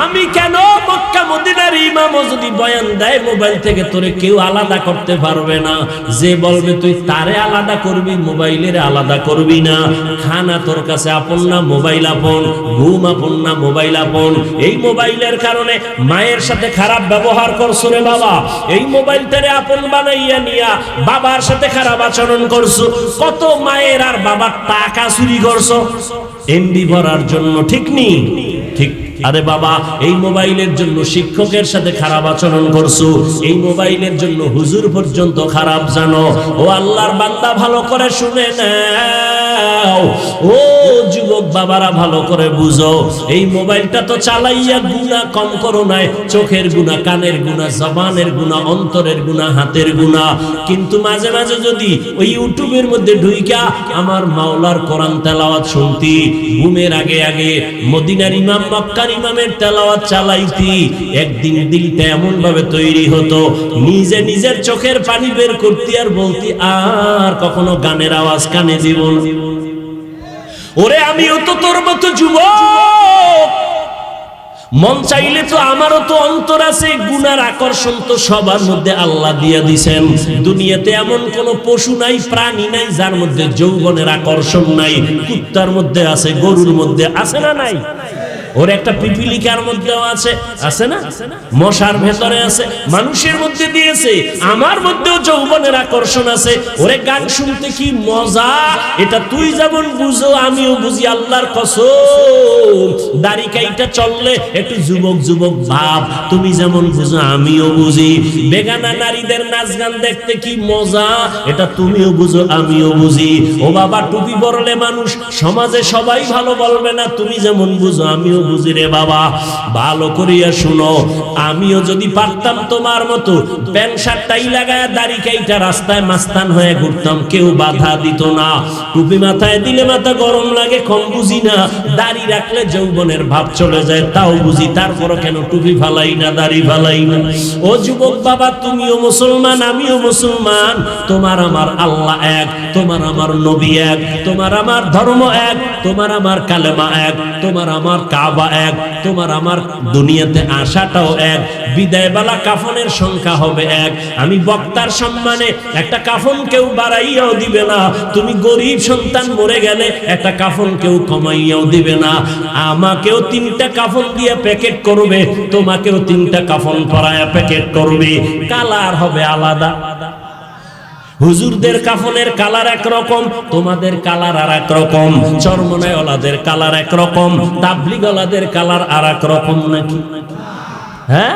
আমি কেন? মক্কা মদিনার ইমামও যদি বয়ান দেয় মোবাইল থেকে, তোরে কেউ আলাদা করতে পারবে না। যে বলবে তুই তারে আলাদা করবি, মোবাইলের আলাদা করবি না। খানা তোর কাছে আপন না, মোবাইল আপন। ঘুম আপন না, মোবাইল আপন। এই মোবাইলের কারণে মায়ের সাথে খারাপ ব্যবহার করছো রে বাবা। এই মোবাইলটারে আপন বানাইয়া নিয়া বাবার সাথে খারাপ আচরণ করছো। কত মায়ের আর বাবার টাকা চুরি করছো এমবি ভরার জন্য, ঠিক নি? ঠিক। আরে বাবা, এই মোবাইলের জন্য শিক্ষকের সাথে খারাপ আচরণ করছো, এই মোবাইলের জন্য হুজুর পর্যন্ত খারাপ জানো। ও আল্লাহর বান্দা, ভালো করে শুনে নাও। ও যুবক বাবারা, ভালো করে বুঝো, এই মোবাইলটা তো চালাইয়া গুনাহ কম করো নাই। চোখের গুনাহ, কানের গুনাহ, জবানের গুনাহ, অন্তরের গুনাহ, হাতের গুনাহ। কিন্তু মাঝে মাঝে যদি ওই ইউটিউবের মধ্যে ঢুইকা আমার মাওলার কোরআন তেলাওয়াত শুনতি, ঘুমের আগে আগে মদিনার ইমাম, মক্কার ইমামের তেলাওয়াত চালাইতি, একদিন দিলটা এমন ভাবে তৈরি হতো, নিজে নিজের চোখের পানি বের করতি আর বলতি, আর কখনো গানের আওয়াজ কানে দিব না। ওরে আমিও তো তোর মতো যুবক, মন চাইলে তো আমারও তো অন্তর আছে। গুনার আকর্ষণ তো সবার মধ্যে আল্লাহ দিয়া দিছেন। দুনিয়াতে এমন কোন পশু নাই, প্রাণী নাই যার মধ্যে যৌবনের আকর্ষণ নাই। কুত্তার মধ্যে আছে, গরুর মধ্যে আছে না নাই? ওর একটা পিপিলিকার মধ্যেও আছে, আছে না? মশার ভেতরে আছে, মানুষের মধ্যে দিয়েছে। আমার মধ্যেও যৌবনের আকর্ষণ আছে। ওরে গান শুনতে কি মজা, এটা তুই যেমন বুঝো আমিও বুঝি। আল্লাহর কসম, দাড়ি কাইটা চললে একটু যুবক যুবক ভাব, তুমি যেমন বুঝো আমিও বুঝি। বেগানা নারীদের নাচ গান দেখতে কি মজা, এটা তুমিও বুঝো আমিও বুঝি। ও বাবা, টুপি পরলে মানুষ সমাজে সবাই ভালো বলবে না, তুমি যেমন বুঝো আমিও বুঝি রে বাবা। ভালো করিয়া শুনো, আমিও যদি পারতাম তোমার মতো প্যান্ট শার্ট টাই লাগায় দাড়ি কাইটা রাস্তায় মাস্তান হয়ে ঘুরতাম, কেউ বাধা দিত না। টুপি মাথায় দিলে মাথা গরম লাগে, কম বুঝি না। দাড়ি রাখলে যৌবনের ভাব চলে যায়, তাও বুঝি। তারপরও কেন টুপি ফালাই না, দাড়ি ফালাই না? ও যুবক বাবা, তুমিও মুসলমান, আমিও মুসলমান। তোমার আমার আল্লাহ এক, তোমার আমার নবী এক, তোমার আমার ধর্ম এক, তোমার আমার কালেমা এক, তোমার আমার কাবা এক, তোমার আমার দুনিয়াতে আসাটাও এক। বিদায় বেলা কাফনের সংখ্যা হবে এক। আমি বক্তার সম্মানে একটা কাফন কেউ বাড়াইয়াও দিবে না। তুমি গরিব সন্তান মরে গেলে একটা কাফন কেউ কমাইয়াও দিবে না। আমাকেও 3টা কাফন দিয়ে প্যাকেট করবে, তোমাকেও 3টা কাফন পরায়া প্যাকেট করবে। কালার হবে আলাদা। হুজুরদের কাফনের কালার একরকম, তোমাদের কালার আর এক রকম, চরমনাইওয়ালাদের কালার একরকম, তাবলিগওয়ালাদের কালার আর এক রকম নাকি? হ্যাঁ,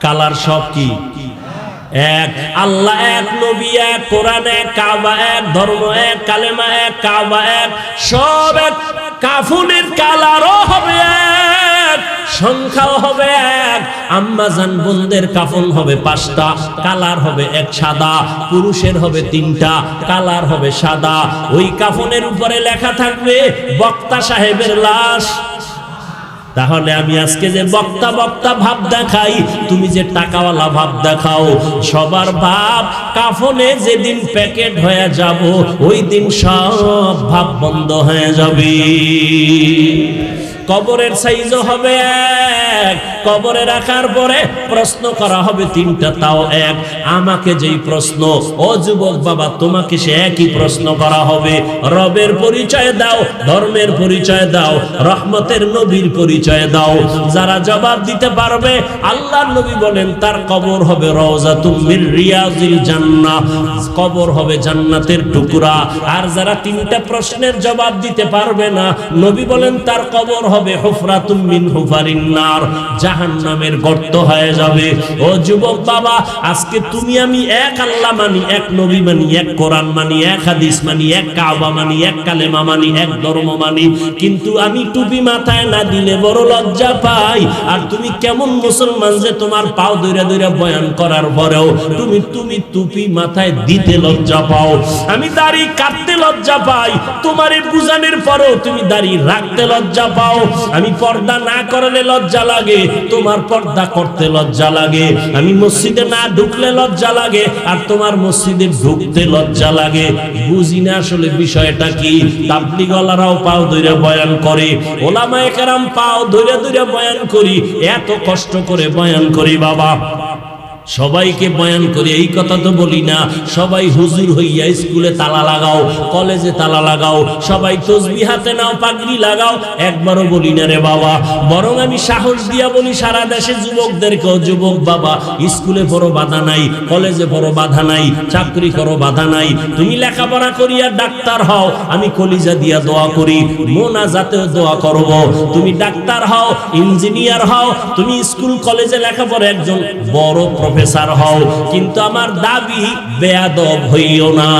কালার সব কি এক? আল্লাহ এক, নবী এক, কোরআন এক, কাবা এক, ধর্ম এক, কালেমা এক, কাবা এক, সব এক। কাফনের কালারও হবে এক, সংখ্যাও হবে এক। আম্মা জান বোনদের কাফন হবে 5টা, কালার হবে এক সাদা। পুরুষের হবে 3টা, কালার হবে সাদা। ওই কাফনের উপরে লেখা থাকবে বক্তা সাহেবের লাশ। তাহলে আমি আজকে যে বক্তা বক্তা ভাব দেখাই, তুমি যে টাকাওয়ালা ভাব দেখাও, সবার ভাব কাফনে যেদিন প্যাকেট হয়ে যাব, ওই দিন সব ভাব বন্ধ হয়ে যাবে। কবরের সাইজও হবে এক, কবরে রাখার পরে প্রশ্ন করা হবে 3টা, তাও এক। আমাকে যেই প্রশ্ন, ও যুবক বাবা, তোমাকে সে একই প্রশ্ন করা হবে। রবের পরিচয় দাও, ধর্মের পরিচয় দাও, রহমতের নবীর পরিচয় দাও। যারা জবাব দিতে পারবে, আল্লাহর নবী বলেন তার কবর হবে রওজাতুম মির রিয়াজিল জান্নাহ, কবর হবে জান্নাতের টুকরা। আর যারা 3টা প্রশ্নের জবাব দিতে পারবে না, নবী বলেন তার কবর হবে হুফরাতুম মিন হুফারিন নার, জাহান্নামের গর্ত হয়ে যাবে। ও যুবক বাবা, আজকে তুমি আমি এক আল্লাহ মানি, এক নবী মানি, এক কোরআন মানি, এক হাদিস মানি, এক কাবা মানি, এক কালেমা মানি, এক ধর্ম মানি, কিন্তু আমি টুপি মাথায় না দিলে বড় লজ্জা পাই। আর তুমি কেমন মুসলমান যে তোমার পাও দইরা দইরা বয়ান করার পরেও তুমি টুপি মাথায় দিতে লজ্জা পাও। আমি দাড়ি কাটতে লজ্জা পাই, তোমারে বুঝানোর পরেও তুমি দাড়ি রাখতে লজ্জা পাও। আমি পর্দা না করলে লজ্জা লাগে, তোমার পর্দা করতে লজ্জা লাগে। আমি মসজিদে না ঢুকলে লজ্জা লাগে, আর তোমার মসজিদে ঢুকতে লজ্জা লাগে। বুঝি না আসলে বিষয়টা কি। তাবলীগওয়ালারাও পাও ধরে বয়ান করে, ওলামায়ে কেরাম পাও ধরে ধরে বয়ান করি, এত কষ্ট করে বয়ান করি বাবা। সবাইকে বয়ান করি, এই কথা তো বলি না সবাই হুজুর হইয়া স্কুলে তালা লাগাও, কলেজে তালা লাগাও, সবাই তসবিহ হাতে নাও, পাগড়ি লাগাও, একবারও বলি না রে বাবা। বরং আমি সাহস দিয়া বলি সারা দেশে যুবকদেরকেও, যুবক বাবা, স্কুলে পড়ো বাধা নাই, কলেজে পড়ো বাধা নাই, চাকরি করো বাধা নাই, তুমি লেখাপড়া করিয়া ডাক্তার হও, আমি কলিজা দিয়া দোয়া করি, মোনাজাতেও দোয়া করব। তুমি ডাক্তার হও, ইঞ্জিনিয়ার হও, তুমি স্কুল কলেজে লেখাপড়া একজন বড় প্রফেসর হও, কিন্তু আমার দাবি বেয়াদব হইও না।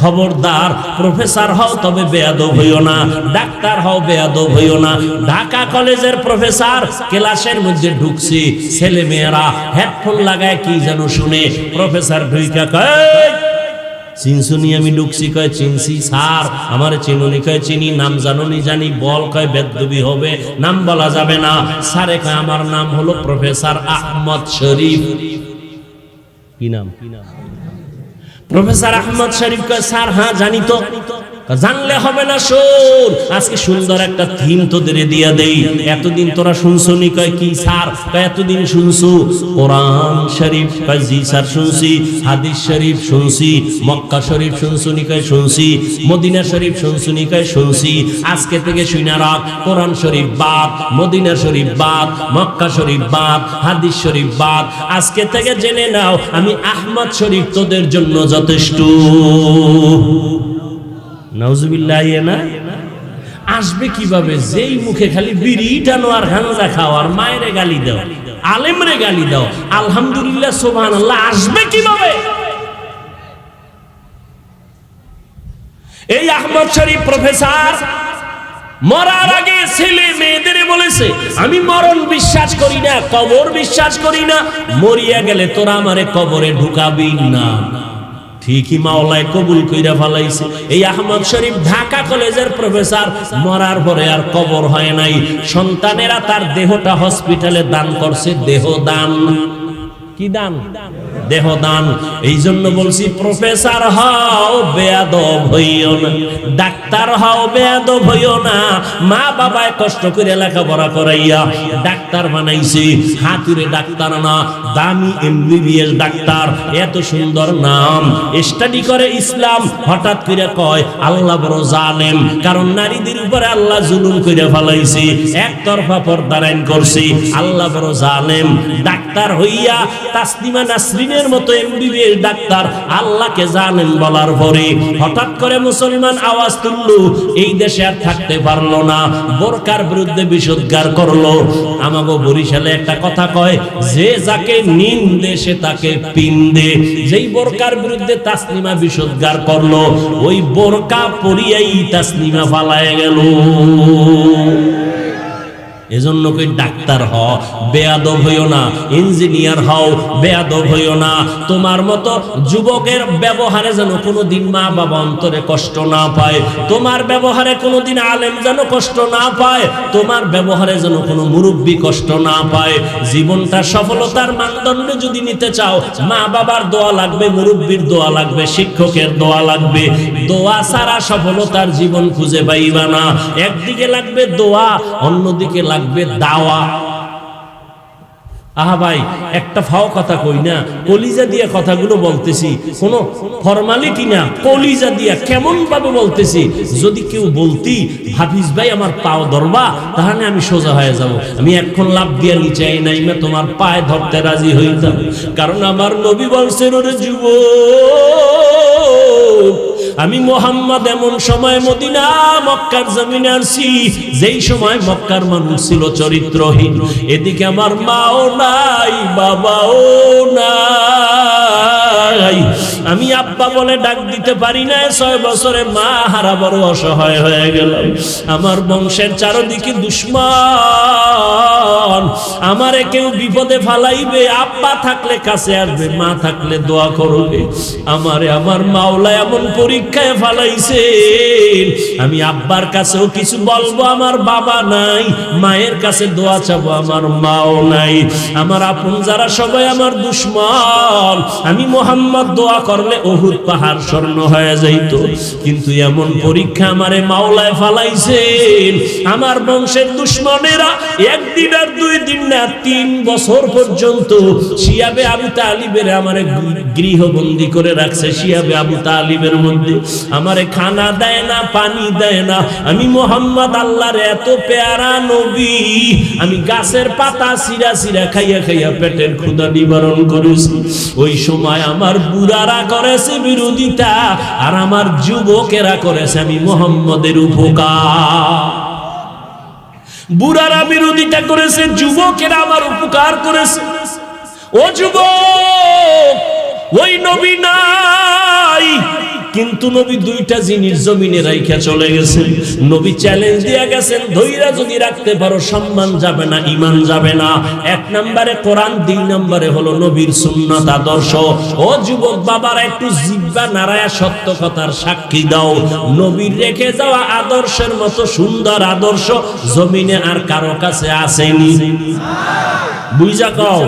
খবরদার, প্রফেসর হও তবে বেয়াদব হইও না, ডাক্তার হও বেয়াদব হইও না। ঢাকা কলেজের প্রফেসর ক্লাসের মধ্যে ঢুকছি, ছেলে মেয়েরা হেডফোন লাগায় কি যেন শুনে, প্রফেসর ঢুইকা কয় চিনসুনি, আমি ঢুকছি, কয় চিনছি স্যার, আমার চিনুনি, কয় চিনি, নাম জানুনি, জানি, বল, কয় বেদবি হবে, নাম বলা যাবে না। স্যারে কয় আমার নাম হলো প্রফেসর আহমদ শরীফ। কি নাম? প্রফেসর আহমদ শরীফ। কয় স্যার হ্যাঁ জানি তো। জানলে হবে না, শোন, আজকে সুন্দর একটা থিম তোদের দিয়া দেই। এতদিন তোরা শুনছনি? কয় কি স্যার? কয় এতদিন শুনছু কোরআন শরীফ? কয় জি স্যার শুনছি। হাদিস শরীফ শুনছি। মক্কা শরীফ শুনছনি? কয় শুনছি। মদিনা শরীফ শুনছনি? কয় শুনছি। আজকে থেকে শুনে রাখ, কোরআন শরীফ বাদ, মদিনা শরীফ বাদ, মক্কা শরীফ বাদ, হাদিস শরীফ বাদ। আজকে থেকে জেনে নাও আমি আহমদ শরীফ তোদের জন্য যথেষ্ট। নাউজুবিল্লাহ। না আসবে কিভাবে? যেই মুখে খালি বিড়ি টানো আর গাঁজা খাও আর মায়েরে গালি দাও, আলেমরে গালি দাও, আলহামদুলিল্লাহ সুবহানাল্লাহ, আসবে কিভাবে? এই আহমদ শরীফ প্রফেসর মরার আগে ছেলে মেয়েদের বলেছে আমি মরণ বিশ্বাস করি না, কবর বিশ্বাস করি না, মরিয়া গেলে তোরা আমারে কবরে ঢুকাবি না। ঠিকই মাওলায় কবুল কইরা ফেলাইছে। এই আহমদ শরীফ ঢাকা কলেজের প্রফেসর, মরার পরে আর কবর হয় নাই, সন্তানেরা তার দেহটা হসপিটালে দান করছে। দেহ দান। কি দান? দেহ দান। এই জন্য বলছি প্রফেসর হও বেয়াদব হইও না, ডাক্তার হও বেয়াদব হইও না। মা বাবায় কষ্ট করে লেখাপড়া করাইয়া ডাক্তার বানাইছে, হাতুড়ে ডাক্তার না, দামি এমবিবিএস ডাক্তার, এত সুন্দর নাম, স্টাডি করে ইসলাম। হঠাৎ করে কয় আল্লাহ বড় জালেম, কারণ নারীদের উপরে আল্লাহ জুলুম করে ফেলাইছে, একতরফা পর্দার আইন করছে, আল্লাহ বড় জালেম। ডাক্তার হইয়া তাসলিমা নাসরিন নাসরিনের মতো এমবিবিএস ডাক্তার আল্লাহকে জানেন বলার পরে হঠাৎ করে মুসলমান আওয়াজ তুললো, এই দেশে আর থাকতে পারলো না, বোরকার বিরুদ্ধে বিষোদ্গার করলো। আমাগো বরিশালে একটা কথা কয়, যে যাকে নিন্দে সে তাকে পিন্দে। যেই বোরকার বিরুদ্ধে তাসলিমা বিষোদ্গার করলো, ওই বোরকা পরিয়াই তাসলিমা ফালায় গেল। এজন্য কই ডাক্তার হও বেয়াদব হইও না, ইঞ্জিনিয়ার হও বেয়াদব হইও না। তোমার মতো যুবকের ব্যবহারে যেন কোনোদিন মা বাবা অন্তরে কষ্ট না পায়, তোমার ব্যবহারে কোনোদিন আলেম যেন কষ্ট না পায়, তোমার ব্যবহারে যেন কোনো মুরব্বী কষ্ট না পায়। জীবনটা সফলতার মানদণ্ডে যদি নিতে চাও, মা বাবার দোয়া লাগবে, মুরব্বীর দোয়া লাগবে, শিক্ষকের দোয়া লাগবে। দোয়া ছাড়া সফলতার জীবন খুঁজে পাইবা না। একদিকে লাগবে দোয়া, অন্যদিকে লাগবে দাওয়া। আহা ভাই, একটা ফাও কথা কই না, কলিজা দিয়া কথাগুলো বলতেছি, কোনো ফরমালিটি না, কলিজা দিয়া কেমন ভাবে বলতেছি। যদি কেউ বলতি হাফিজ ভাই আমার পাও ধরবা, তাহলে আমি সোজা হয়ে যাব। আমি এখন লাভ দিয়া নিচে নাইমা তোমার পায়ে ধরতে রাজি হইতাম। কারণ আমার নবী বলছেন, ওরে যুবক, আমি মুহাম্মদ এমন সময় মদিনা মক্কার জমিনে আসছি, যেই সময় মক্কার মানুষ ছিল চরিত্রহীন। এদিকে আমার মাও নাই, বাবাও নাই, আমি আব্বা বলে ডাক দিতে পারি না। 6 বছরে মা হারা বড় অসহায় হয়ে গেলাম। আমার বংশের চারদিকে দুশ্মন, আমারে কেউ বিপদে ফালাইবে, আব্বা থাকলে কাছে আসবে, মা থাকলে দোয়া করবে। আমারে আমার মাওলা এমন পরীক্ষায় ফালাইছে, আমি আব্বার কাছেও কিছু বলবো, আমার বাবা নাই, মায়ের কাছে দোয়া চাবো, আমার মাও নাই। আমার আপন যারা সবাই আমার দুশ্মন। আমি মুহাম্মদ দোয়া করলে উহুদ পাহাড় স্বর্ণ হয়ে যাইত, কিন্তু এমন পরীক্ষা আমারে মাওলায় ফালাইছেন। আমার বংশের দুশ্মনেরা একদিন আর 2 দিন না 3 বছর পর্যন্ত শিয়াবে আবু তালিবের আমারে গৃহবন্দী করে রাখছে। শিয়াবে আবু তালিবের মধ্যে আমারে খানা দেয় না, পানি দেয় না। আমি মুহাম্মদ আল্লাহর এত পেয়ারা নবী, আমি গাছের পাতা সিরা সিরা খাইয়া খাইয়া পেটের ক্ষুধা নিবারণ করেছি। ওই সময় আমার বুড়ারা করেছে বিরোধিতা, আর আমার যুবকেরা করেছে আমি মুহাম্মদের উপকার। বুড়ারা বিরোধিতা করেছে, যুবকেরা আমার উপকার করেছে। ও যুবক, ওই নবী নাই, কিন্তু নবী 2টা জিনিস জমিনে রাইখা চলে গেছেন। নবী চ্যালেঞ্জ দিয়ে গেছেন, ধৈর্য যদি রাখতে পারো সম্মান যাবে না, ঈমান যাবে না। 1 নম্বরে কোরআন, 2 নম্বরে হলো নবীর সুন্নাত আদর্শ। ও যুবক বাবারা, একটু জিহ্বা নাড়ায়া সত্য কথার সাক্ষী দাও। নবীর রেখে যাওয়া আদর্শের মতো সুন্দর আদর্শ জমিনে আর কারো কাছে আসেনি। বুঝা কও।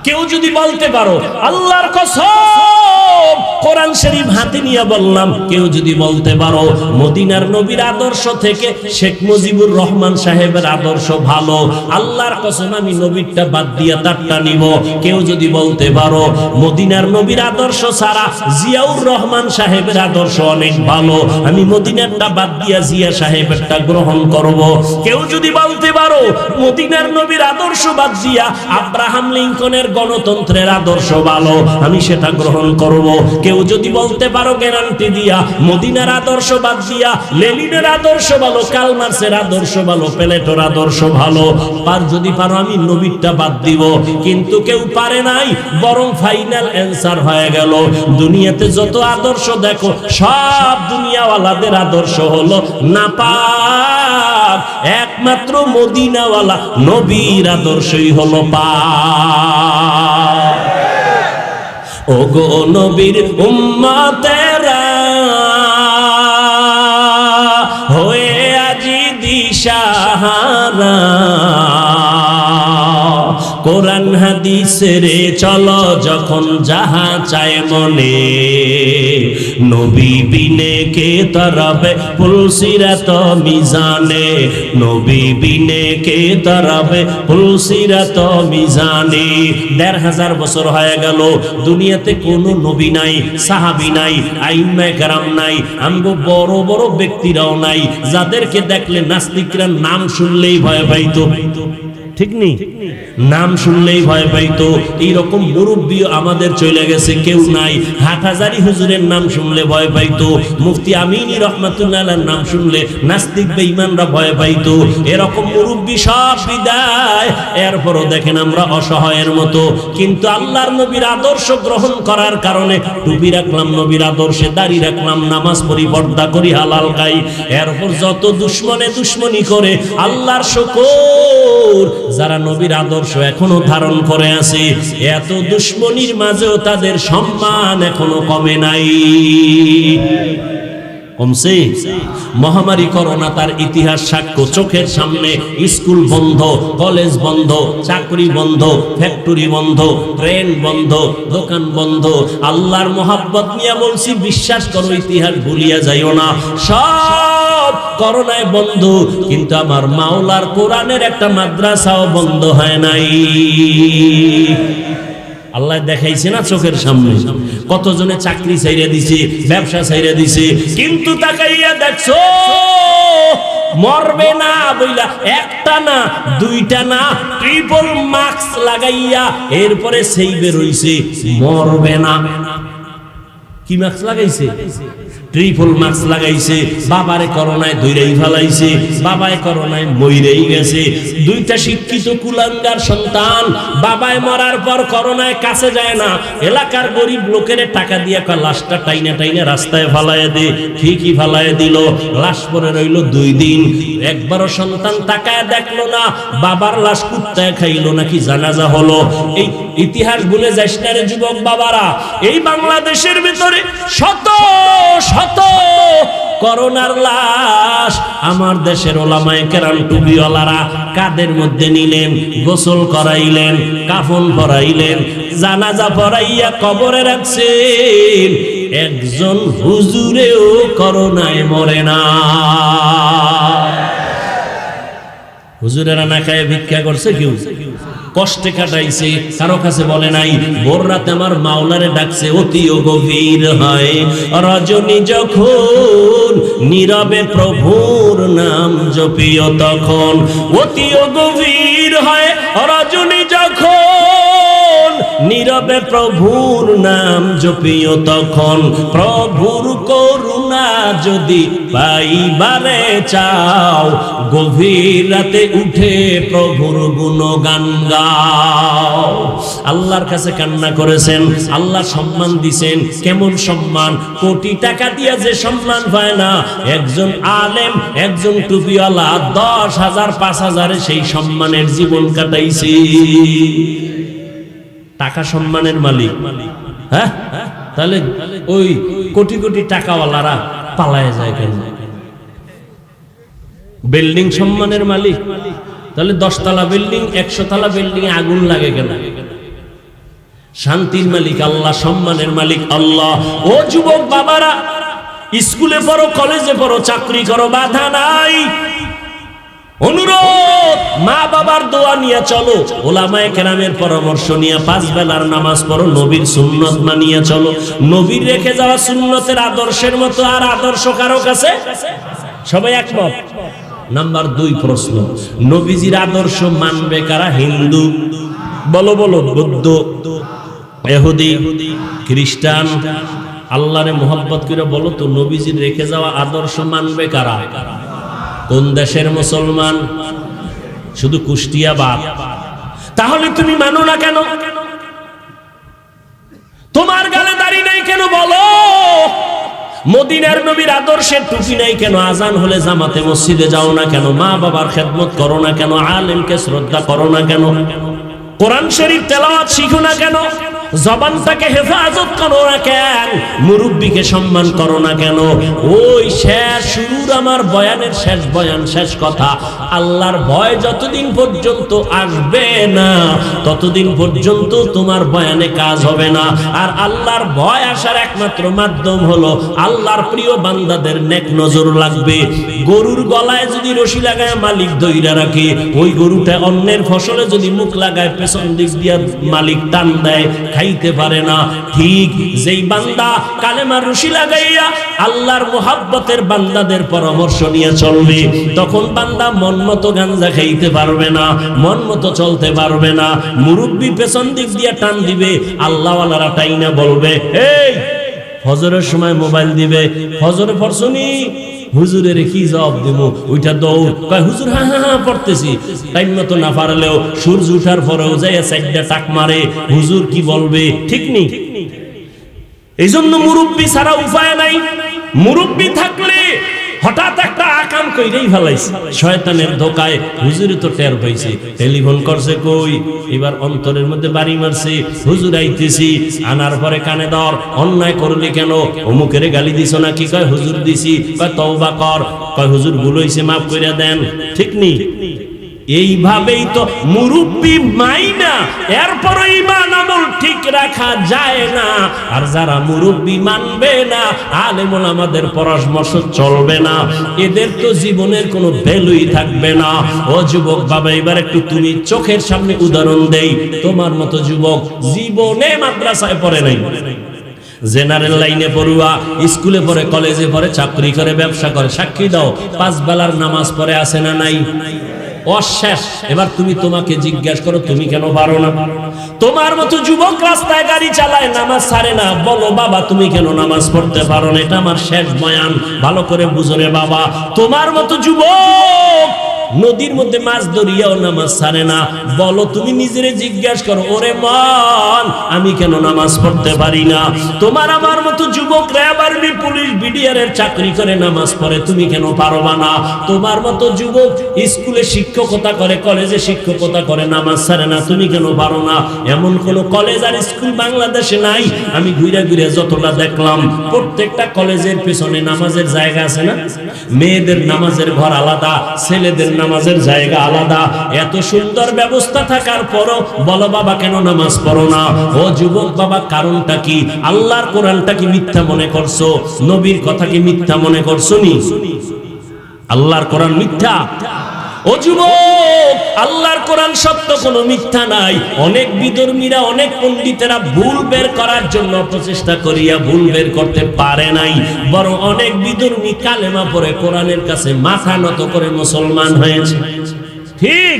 কেউ যদি বলতে পারো, আল্লাহর কসম কোরআন শরীফ হাতে নিয়ে বললাম, কেউ যদি বলতে পারো মদিনার নবীর আদর্শ থেকে শেখ মুজিবুর রহমান সাহেবের আদর্শ ভালো, আল্লাহর কসম আমি নবীরটা বাদ দিয়ে তারটা নিব। কেউ যদি বলতে পারো মদিনার নবীর আদর্শ ছাড়া জিয়াউর রহমান সাহেবের আদর্শ অনেক ভালো, আমি মদিনারটা বাদ দিয়া জিয়া সাহেবেরটা গ্রহণ করব। কেউ যদি বলতে পারো মদিনার নবীর আদর্শ বাদ দিয়া আব্রাহাম লিঙ্কনের গণতন্ত্রের আদর্শ ভালো, আমি সেটা গ্রহণ করব। কেউ যদি বলতে পারো গ্যারান্টি দিয়া মদিনার আদর্শ বাদ দিয়া লেনিনের আদর্শ ভালো, কার্ল মার্ক্সের আদর্শ ভালো, প্লেটোর আদর্শ ভালো, আর যদি পারো আমি নবীরটা বাদ দিব। কিন্তু কেউ পারে নাই, বরং ফাইনাল অ্যানসার হয়ে গেল, দুনিয়াতে যত আদর্শ দেখো সব দুনিয়াওয়ালাদের আদর্শ হলো নাপাক, একমাত্র মদিনাওয়ালা নবীর আদর্শই হলো পাক। ওগো নবীর উম্মতেরা হয়ে আজি দিশাহারা, কোরআন হাদিসের চলো যখন যাহা চায় মনে, নবী বিনে কে তরবে পুলসিরাত মিজানে, নবী বিনে কে তরবে পুলসিরাত মিজানে। ১৫০০ বছর হয়ে গেল, দুনিয়াতে কোনো নবী নাই, সাহাবী নাই, আইম্মায়ে কেরাম নাই, আমগো বড় বড় ব্যক্তিরাও নাই, যাদেরকে দেখলে নাস্তিকরা নাম শুনলেই ভয় পাইতো। ঠিক নেই? নাম শুনলেই ভয় পাইতো। এইরকম মুরব্বী আমাদের চলে গেছে, কেউ নাই। হাটহাজারী হুজুরের নাম শুনলে ভয় পাইতো। মুফতি আমিনী রহমাতুল্লাহ আলাইহির নাম শুনলে নাস্তিক বেঈমানরা ভয় পাইতো। এরকম মুরব্বী সব বিদায়। এরপরও দেখেন আমরা অসহায়ের মতো। কিন্তু আল্লাহর নবীর আদর্শ গ্রহণ করার কারণে টুপি রাখলাম নবীর আদর্শে, দাড়ি রাখলাম, নামাজ পড়ি, পর্দা করি, হালাল খাই। এরপর যত দুশ্মনে দুশ্মনী করে, আল্লাহর শুকর যারা নবীর আদর্শ এখনো ধারণ করে আছে, এত দুশ্মনীর মাঝেও তাদের সম্মান এখনো কমে নাই। কমছে? মহামারী করোনা তার ইতিহাস সাক্ষ্য, চোখের সামনে স্কুল বন্ধ, কলেজ বন্ধ, চাকরি বন্ধ, ফ্যাক্টরি বন্ধ, ট্রেন বন্ধ, দোকান বন্ধ। আল্লাহর মোহাব্বত নিয়ে বলছি, বিশ্বাস করো, ইতিহাস ভুলিয়া যাইও না, সব করোনায় বন্ধ। কিন্তু আমার মাওলার কোরআনের একটা মাদ্রাসাও বন্ধ হয় নাই। আল্লাহ দেখাইছে না চোখের সামনে, কতজনে চাকরি ছাইরা দিছে, ব্যবসা ছাইরা দিছে। কিন্তু তাকাইয়া দেখছো, মরবে না বইলা একটা না, দুইটা না, ট্রিপল মাস্ক লাগাইয়া এরপরে সেই বের হইছে, মরবে না। কি মাস্ক লাগাইছে? ট্রিপল মাস্ক লাগাইছে। বাবারে করোনায় ধইরাই ফেলাইছে, বাবায় করোনায় মইরেই গেছে। দুইটা শিক্ষিত কুলাঙ্গার সন্তান, বাবায় মরার পর করোনায় কাছে যায় না, এলাকার গরিব লোকের টাকা দিয়ে লাশটা টাইনা টাইনা রাস্তায় ফালাইয়া দে। ঠিকই ফালাইয়া দিল, লাশ পরে রইল 2 দিন। একবারও সন্তান তাকায় দেখলো না বাবার লাশ কুত্তায় খাইলো নাকি জানাজা হলো। এই ইতিহাস ভুলে যাস না রে যুবক বাবারা। এই বাংলাদেশের ভিতরে শত শত করোনার লাশ আমার দেশের ওলামায়ে কেরাম টুপিওয়ালারা কাদের মধ্যে নিলেন, গোসল করাইলেন, কাফন পরাইলেন, জানাজা পরাইয়া কবরে রাখছেন। একজন হুজুরেও করোনায় মরে না। হুজুরেরা না খায় ভিক্ষা করছে, কেউ কষ্টে কাটাইছে, কারো কাছে বলে নাই। ভোর রাতে আমার মাওলারে ডাকছে, অতিও গভীর হয় রজনী যখন, নীরবে প্রভুর নাম জপিও তখন। অতিও গভীর হয় রজনী যখন, নীরবে প্রভুর নাম জপিও তখন। প্রভুর করুণা যদি পাইবারে চাও, গভীর রাতে উঠে প্রভুর গুণগান গাও। আল্লাহর কাছে কান্না করেছেন, আল্লাহ সম্মান দিছেন। কেমন সম্মান? কোটি টাকা দিয়ে যে সম্মান পায় না, একজন আলেম, একজন টুপিওয়ালা 10,000 5,000 সেই সম্মানের জীবন কাটাইছে। টাকা সম্মানের মালিক। হ্যাঁ, তাহলে ওই কোটি কোটি টাকাওয়ালারা পালায় যায় কেন? বিল্ডিং সম্মানের মালিক, তাহলে 10 তলা বিল্ডিং, 100 তলা বিল্ডিং এ আগুন লাগে কেন? শান্তির মালিক আল্লাহ, সম্মানের মালিক আল্লাহ। ও যুবক বাবারা, স্কুলে পড়ো, কলেজে পড়ো, চাকরি করো, বাধা নাই। অনুরোধ, মা বাবার দোয়া নিয়ে চলো, ওলামায়ে কেরামের পরামর্শ নিয়ে 5 বেলার নামাজ পড়ো, নবীর সুন্নত মানিয়ে চলো। নবীর রেখে যাওয়া সুন্নতের আদর্শের মতো আর আদর্শ কারো কাছে? সবাই একমত? নাম্বার 2 প্রশ্ন, নবীজির আদর্শ মানবে কারা? হিন্দু বলো বলো, বৌদ্ধ, ইহুদি, খ্রিস্টান। আল্লাহরে মোহাব্বত করে বলো তো, নবীজির রেখে যাওয়া আদর্শ মানবে কারা? কোন দেশের মুসলমান? শুধু কুষ্টিয়া বাদ। তাহলে তুমি মানো না কেন? তোমার গালে দাড়ি নাই কেন বলো? মদিনার নবীর আদর্শের টুপি নাই কেন? আজান হলে জামাতে মসজিদে যাও না কেন? মা বাবার খেদমত করো না কেন? আলেমকে শ্রদ্ধা করো না কেন? কোরআন শরীফ তেলাওয়াত শিখো না কেন? জবানটাকে হেফাজত করো না কেন? মুরব্বীকে সম্মান করো না কেন? ওই শেষ শুরুর আমার বয়ানের শেষ বয়ান, শেষ কথা, আল্লাহর ভয় যতদিন পর্যন্ত আসবে না ততদিন পর্যন্ত তোমার বয়ানে কাজ হবে না। আর আল্লাহর ভয় আসার একমাত্র মাধ্যম হলো আল্লাহর প্রিয় বান্দাদের নেক নজর লাগবে। গরুর গলায় যদি রশি লাগায় মালিক ধইরা রাখে, ওই গরুটা অন্যের ফসলে যদি মুখ লাগায় পেছন দিক দিয়া মালিক টান দেয়, খাইতে পারে না। ঠিক যেই বান্দা কালেমার রশি লাগাইয়া আল্লাহর মুহাব্বতের বান্দাদের পরামর্শ নিয়ে চলবে, তখন বান্দা মন মতো গাঞ্জা খাইতে পারবে না, মন মতো চলতে পারবে না। মুরব্বি পেছন দিক দিয়ে টান দিবে, আল্লাহওয়ালারা টাইনা বলবে, এই ফজরের সময় মোবাইল দিবে, ফজরে পড়ছনি? হুজুরের কি জবাব দেব? ওইটা দৌড় কয়, হুজুর হ্যাঁ হ্যাঁ হ্যাঁ পড়তেছি। টাইম মতো না পারলেও সূর্য উঠার পরেও যাইয়া সাইডটা টাক মারে, হুজুর কি বলবে? ঠিক নেই। এই জন্য মুরব্বি ছাড়া উপায় নাই। মুরব্বি থাকলে হঠাৎ একটা আকাম কইরেই ফেলাইছে, শয়তানের ধোকায় হুজুরে তো টের পাইছে, টেলিফোন করছে, কই এবার অন্তরের মধ্যে বাড়ি মারছে, হুজুর আইতেছি। আনার পরে কানে ধর, অন্যায় করলি কেন? অমুকেরে গালি দিছ না? কি কয়, হুজুর দিছি। কয় তওবা কর। কয় হুজুর ভুল হইছে, মাফ কইরা দেন। ঠিক নেই? এইভাবেই তো মুরব্বি মাইনা এরপর ঈমান আমল ঠিক রাখা যায় না। আর যারা মুরব্বি মানবে না, আলেম ওলামাদের পরামর্শ চলবে না, এদের তো জীবনের কোনো ভ্যালুই থাকবে না। ও যুবক বাবা, এবার একটু তুমি চোখের সামনে উদাহরণ দেই। তোমার মতো যুবক জীবনে মাদ্রাসায় পড়ে নাই, জেনারেল লাইনে পড়ুয়া, স্কুলে পড়ে, কলেজে পড়ে, চাকরি করে, ব্যবসা করে, সাক্ষী দাও 5 বেলার নামাজ পড়ে আছে না নাই? অশেষ। এবার তুমি তোমাকে জিজ্ঞাসা করো, তুমি কেন পারো না? তোমার মতো যুবক রাস্তায় গাড়ি চালায়, নামাজ ছাড়ে না, বলো বাবা তুমি কেন নামাজ পড়তে পারো না? এটা আমার শেষ বয়ান, ভালো করে বুঝো রে বাবা। তোমার মতো যুবক নদীর মধ্যে মাছ ধরিয়াও নামাজ ছাড়ে না, বলো তুমি নিজেরে জিজ্ঞাসা করো, ওরে মন আমি কেন নামাজ পড়তে পারি না? তোমার আমার মতো যুবক র্যাব আর্মি পুলিশ বিডিআর চাকরি করে, নামাজ পড়ে, তুমি কেন পারবা না? তোমার মতো যুবক স্কুলে শিক্ষকতা করে, কলেজে শিক্ষকতা করে, নামাজ ছাড়ে না, তুমি কেন পারো না? এমন কোন কলেজ আর স্কুল বাংলাদেশে নাই। আমি ঘুরে ঘুরে যতটা দেখলাম, প্রত্যেকটা কলেজের পেছনে নামাজের জায়গা আছে না? মেয়েদের নামাজের ঘর আলাদা, ছেলেদের নামাজের জায়গা আলাদা। এত সুন্দর ব্যবস্থা থাকার পরও বলো বাবা কেন নামাজ পড়ো না? ও যুবক বাবা, কারণটা কি? আল্লাহর কোরআনটা কি মিথ্যা মনে করছো? নবীর কথা কি মিথ্যা মনে করছো? নি আল্লাহর কোরআন মিথ্যা? ও যুবক, আল্লাহর কোরআন সত্য, কোনো মিথ্যা নাই। অনেক বিধর্মীরা, অনেক পণ্ডিতেরা ভুল বের করার জন্য প্রচেষ্টা করিয়া ভুল বের করতে পারে নাই, বরং অনেক বিধর্মী কালেমা পড়ে কোরআনের কাছে মাথা নত করে মুসলমান হয়েছে। ঠিক?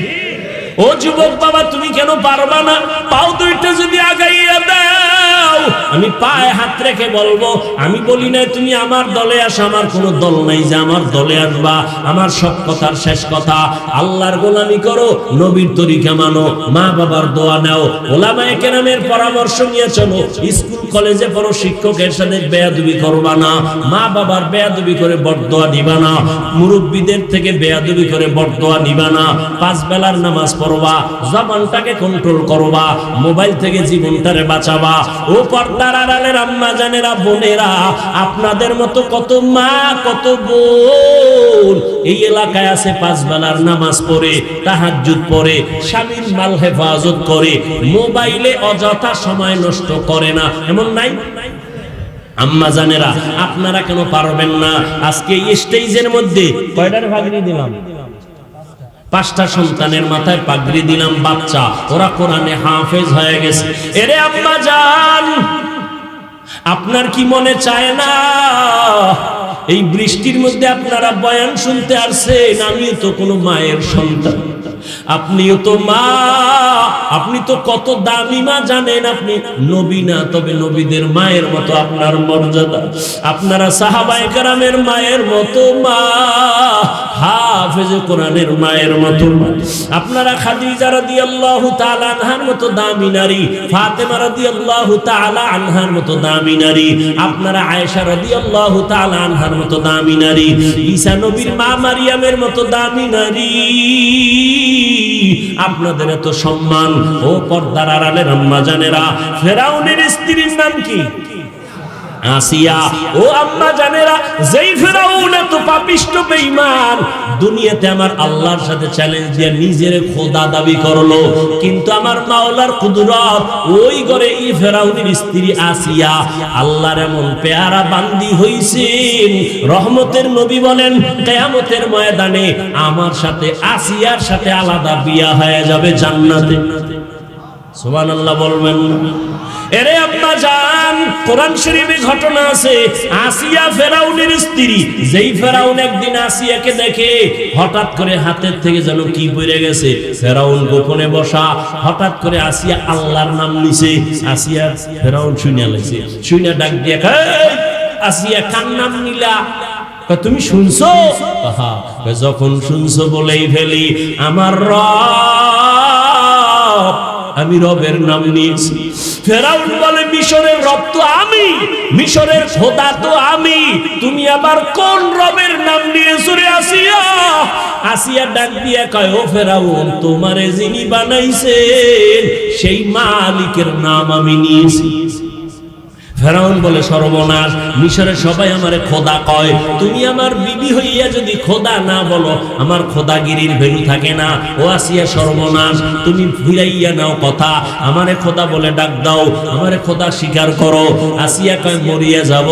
ও যুবক বাবা, তুমি কেন পারবা না? পাও দুইটা যদি আগাইয়া দাও, আমি পায়ে হাত রেখে বলবো, আমি বলি না তুমি আমার দলে আসো, আমার কোনো দল নাই যে আমার দলে আসবা। আমার সব কথার শেষ কথা, আল্লাহর গোলামি করো, নবীর তরিকা মানো, মা বাবার দোয়া নাও, ওলামায়ে কেরামের পরামর্শ নিয়ে চলো। স্কুল কলেজে পড়ো, শিক্ষকের সাথে বেয়াদবি করবা না, মা বাবার বেয়াদবি করে বরদোয়া নিবা না, মুরব্বীদের থেকে বেয়াদবি করে বরদোয়া নিবা না, 5 বেলার নামাজ পড়বা, জবানটাকে কন্ট্রোল করবা, মোবাইল থেকে জীবনটারে বাঁচাবা। ও পর্দার আড়ালের আম্মা জানেরা, বোনেরা, আপনাদের মতো কত মা, কত বোন এই এলাকায় আছে, 5 বেলার নামাজ পড়ে, তাহাজ্জুদ পড়ে, স্বামীর মাল হেফাজত করে, মোবাইলে অযথা সময় নষ্ট করে না, এমন নাই? আম্মা জানেরা, আপনারা কেন পারবেন না? আজকে এই স্টেজের মধ্যে কয়টার ভাগনি দিলাম? 5টা সন্তানের মাথায় পাগড়ি দিলাম, বাচ্চা, ওরা কোরআনে হাফেজ হয়ে গেছে। এরে আম্মা জান, আপনার কি মনে চায় না এই বৃষ্টির মধ্যে আপনারা বয়ান শুনতে আসছেন? আমিও তো কোনো মায়ের সন্তান, আপনিও তো মা, আপনি তো কত দামি মা জানেন? আপনি নবী না, তবে নবীদের মায়ের মতো আপনার মর্যাদা। আপনারা সাহাবায়ে কেরামের মায়ের মতো মা, হাফেজে কোরআনের মায়ের মতো মা। আপনারা খাদিজা রাদিয়াল্লাহু তাআলা আনহার মতো দামি নারী, ফাতেমা রাদিয়াল্লাহু তাআলা আনহার মতো দামি নারী, আপনারা আয়েশা রাদিয়াল্লাহু তাআলা আনহার মতো দামি নারী, ঈসা নবীর মা মারিয়ামের মতো দামি নারী। আপনাদের এত সম্মান। ও পর্দার আড়ালের আম্মা জানেরা, ফেরাউনের স্ত্রীর নাম কি? আসিয়া। ও আম্মা জানেরা, যেই ফেরাউন এত পাপিষ্ট বেঈমান, দুনিয়াতে আমার আল্লাহর সাথে চ্যালেঞ্জ দিয়ে নিজের খোদা দাবি করলো, কিন্তু আমার মাওলার কুদরত, ওই ঘরে এই ফেরাউনের স্ত্রী আসিয়া আল্লাহর এমন পেয়ারা বান্দি হইছেন, রহমতের নবী বলেন কিয়ামতের ময়দানে আমার সাথে আসিয়ার সাথে আলাদা বিয়া হয়ে যাবে জান্নাতে। সুবহানাল্লাহ বলবেন। এরে আব্বা জান, কোরআন শরীফে ঘটনা আছে, আসিয়া ফেরাউনের স্ত্রী। যেই ফেরাউন একদিন আসিয়াকে দেখে, হঠাৎ করে হাতের থেকে যেন কি পড়ে গেছে। ফেরাউন গোপনে বসা, হঠাৎ করে আসিয়া আল্লাহর নাম নিছে। আসিয়া ফেরাউন শুনিয়া লাইছে, শুনিয়া ডাক দিয়া কয়, আসিয়া কার নাম নিলা? তুমি শুনছো? যখন শুনছো বলেই ফেলি, আমার রব, আমি রবের নাম নিয়েছি। ফেরাউন বলে, মিশরের রব তো আমি, মিশরের খোদা তো আমি, তুমি আবার কোন রবের নাম নিয়েছো রে আসিয়া? আসিয়া ডাক দিয়া কয়, ও ফেরাউন, তোমারে যিনি বানাইছেন সেই মালিকের নাম আমি নিয়েছি। ফেরাউন বলে, সর্বনাশ, মিশরের সবাই আমারে খোদা কয়, তুমি আমার বিবি হইয়া যদি খোদা না বলো, আমার খোদাগিরির ভ্যালু থাকে না। ও আসিয়া, সর্বনাশ, তুমি ফিরাইয়া নাও কথা, আমারে খোদা বলে ডাক দাও, আমারে খোদা স্বীকার করো। আসিয়া কয়, মরিয়া যাব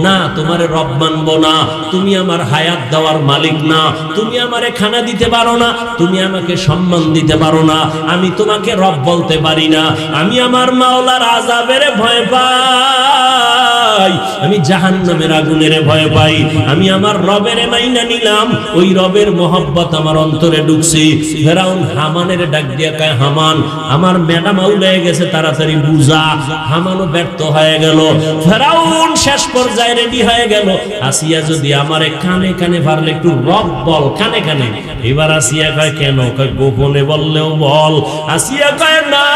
না, তোমারে রব মানবো না, তুমি আমার হায়াত দেওয়ার মালিক না, তুমি আমারে খানা দিতে পারো না, তুমি আমাকে সম্মান দিতে পারো না, আমি তোমাকে রব বলতে পারি না, আমি আমার মাওলার আযাবের ভয় পাই, আমি জাহান্নামের আগুনের ভয় পাই, আমি আমার রবের মাইনা নিলাম, ওই রবের মহব্বত আমার অন্তরে ঢুকছে। ফেরাউন হামানের ডাক দিয়া কয়, হামান, আমার ম্যাডাম আউলে গেছে, তাড়াতাড়ি বুঝা। হামানও ব্যর্থ হয়ে গেল। ফেরাউন শেষ পর্যায়ে রেডি হয়ে গেল, আসিয়া যদি আমারে কানে কানে পারলে একটু রব বল, কানে কানে। এবার আসিয়া কয়, কেন? কয়, গোপনে বললেও বল। আসিয়া কয়, না,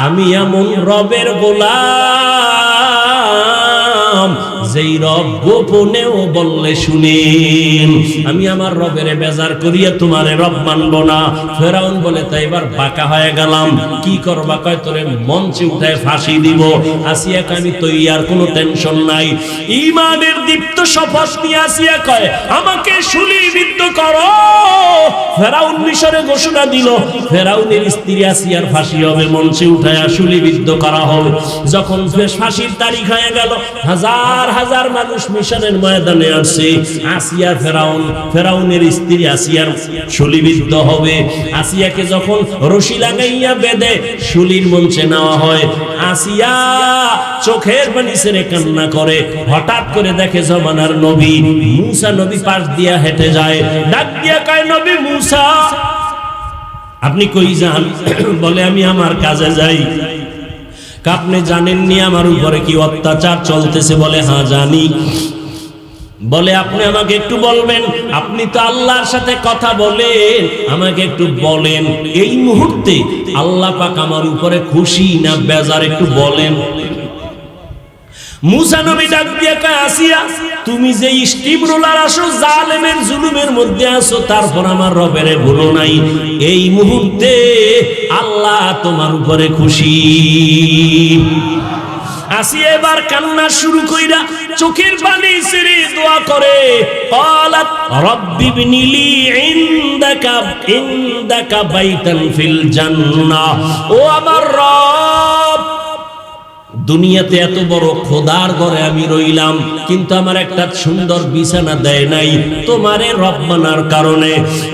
আমি এমন রবের গোলাম যেই রব গোপনেও বললে শুনেন, আমি আমার রবের বেজার করিয়া তোমারে রব মানব না। ফেরাউন বলে, তাই এবার বাঁকা হয়ে গেলাম, কি করবা? কয়, তোরে মঞ্চে উঠায় ফাঁসি দিব। আসিয়া কয়, আমি তো আর কোনো টেনশন নাই। ঈমানের দীপ্ত শপথ নিয়ে আসিয়া কয়, আমাকে শুলিবিদ্ধ করো। ফেরাউন মিশরে ঘোষণা দিল, ফেরাউনের স্ত্রী আসিয়ার ফাঁসি হবে, মঞ্চে উঠায় শুলিবিদ্ধ করা হবে। যখন ফাঁসির তারিখ হয়ে গেল, হাজার হাজার মানুষ মিশরের ময়দানে আসছে। আসিয়া ফেরাউনের স্ত্রী আসিয়ার শুলিবিদ্ধ হবে। আসিয়াকে যখন রশি লাগাইয়া বেঁধে শুলির মঞ্চে নেওয়া হয়, আসিয়া চোখের পানি ছেড়ে কান্না করে। হঠাৎ করে দেখে জমানার নবী মুসা নবী পাশ দিয়া হেঁটে যায়। ডাক দিয়া কয়, নবী মুসা, আপনি কই যান? বলে, আমি আমার কাজে যাই। আপনি জানেননি আমার উপরে কি অত্যাচার চলতেছে? বলে, হ্যাঁ জানি। বলে, আপনি আমাকে একটু বলবেন, আপনি তো আল্লাহর সাথে কথা বলেন, আমাকে একটু বলেন এই মুহূর্তে আল্লাহ পাক আমার উপরে খুশি না বেজার, একটু বলেন। মুসা নবী ডাক দিয়ে কয়, আসিয়া, তুমি যে স্টিম রোলার আসো, জালেমের জুলুমের মধ্যে আসো, তারপর আমার রবের ভুলো নাই। এই মুহূর্তে আল্লাহ তোমার উপরে খুশি। আসিয়া এবার কান্না শুরু কইরা চোখের পানি ছেড়ে দোয়া করে, ক্বালাত রাব্বি ইবনিলি ইনদাকা বাইতান ফিল জান্নাহ। ও আমার রব, দুনিয়াতে এত বড় খোদার ঘরে আমি রইলাম, কিন্তু আমার একটা সুন্দর বিছানা দেয় নাই তোমারে রব মানার কারণে।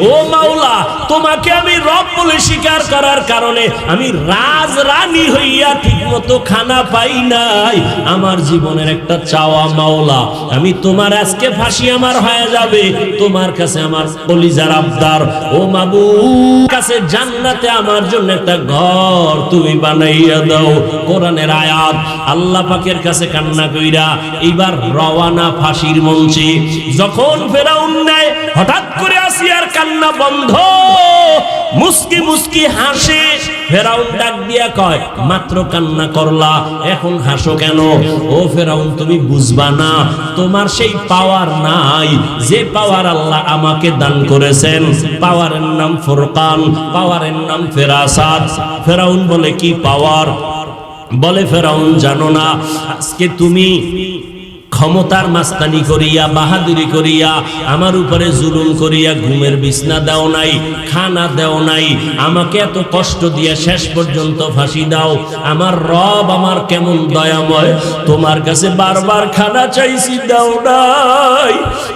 ও মাওলা, তোমাকে আমি রব বলে স্বীকার করার কারণে আমি রাজ রানী হইয়া ঠিকমতো খানা পাই নাই। আমার জীবনের একটা চাওয়া মাওলা, আমি তোমার আজকে ফাঁসি আমার হয়ে যাবে, তোমার কাছে আমার কলিজার আবদার, ও মাবুদ, কাছে জান্নাতে আমার জন্য একটা ঘর তুমি বানাইয়া দাও। কোরআনের আয়াত। আল্লাহ পাকের কাছে কান্না কইরা এবার রওয়ানা ফাঁসির মঞ্চে। যখন ফেরাউন নেয়, হঠাৎ করে আসিয়ার কান্না বন্ধ, মুস্কি মুস্কি হাসে। ফেরাউন ডাক দিয়া কয়, মাত্র কান্না করলা, এখন হাসো কেন? ও ফেরাউন, তুমি বুঝবা না, তোমার সেই পাওয়ার নাই যে পাওয়ার আল্লাহ আমাকে দান করেছেন। পাওয়ারের নাম ফুরকান, পাওয়ারের নাম ফেরাসাত। ফেরাউন বলে, কি পাওয়ার? বলে, ফেরাউন জানো না, আজকে তুমি ক্ষমতার মাস্তানি করিয়া, বাহাদুরি করিয়া, আমার উপরে জুলুম করিয়া ঘুমের বিছনা দাও নাই, খানা দাও নাই, আমাকে এত কষ্ট দিয়ে শেষ পর্যন্ত ফাঁসি দাও। আমার রব আমার কেমন দয়াময়, তোমার কাছে বারবার খানা চাইছি, দাও নাই,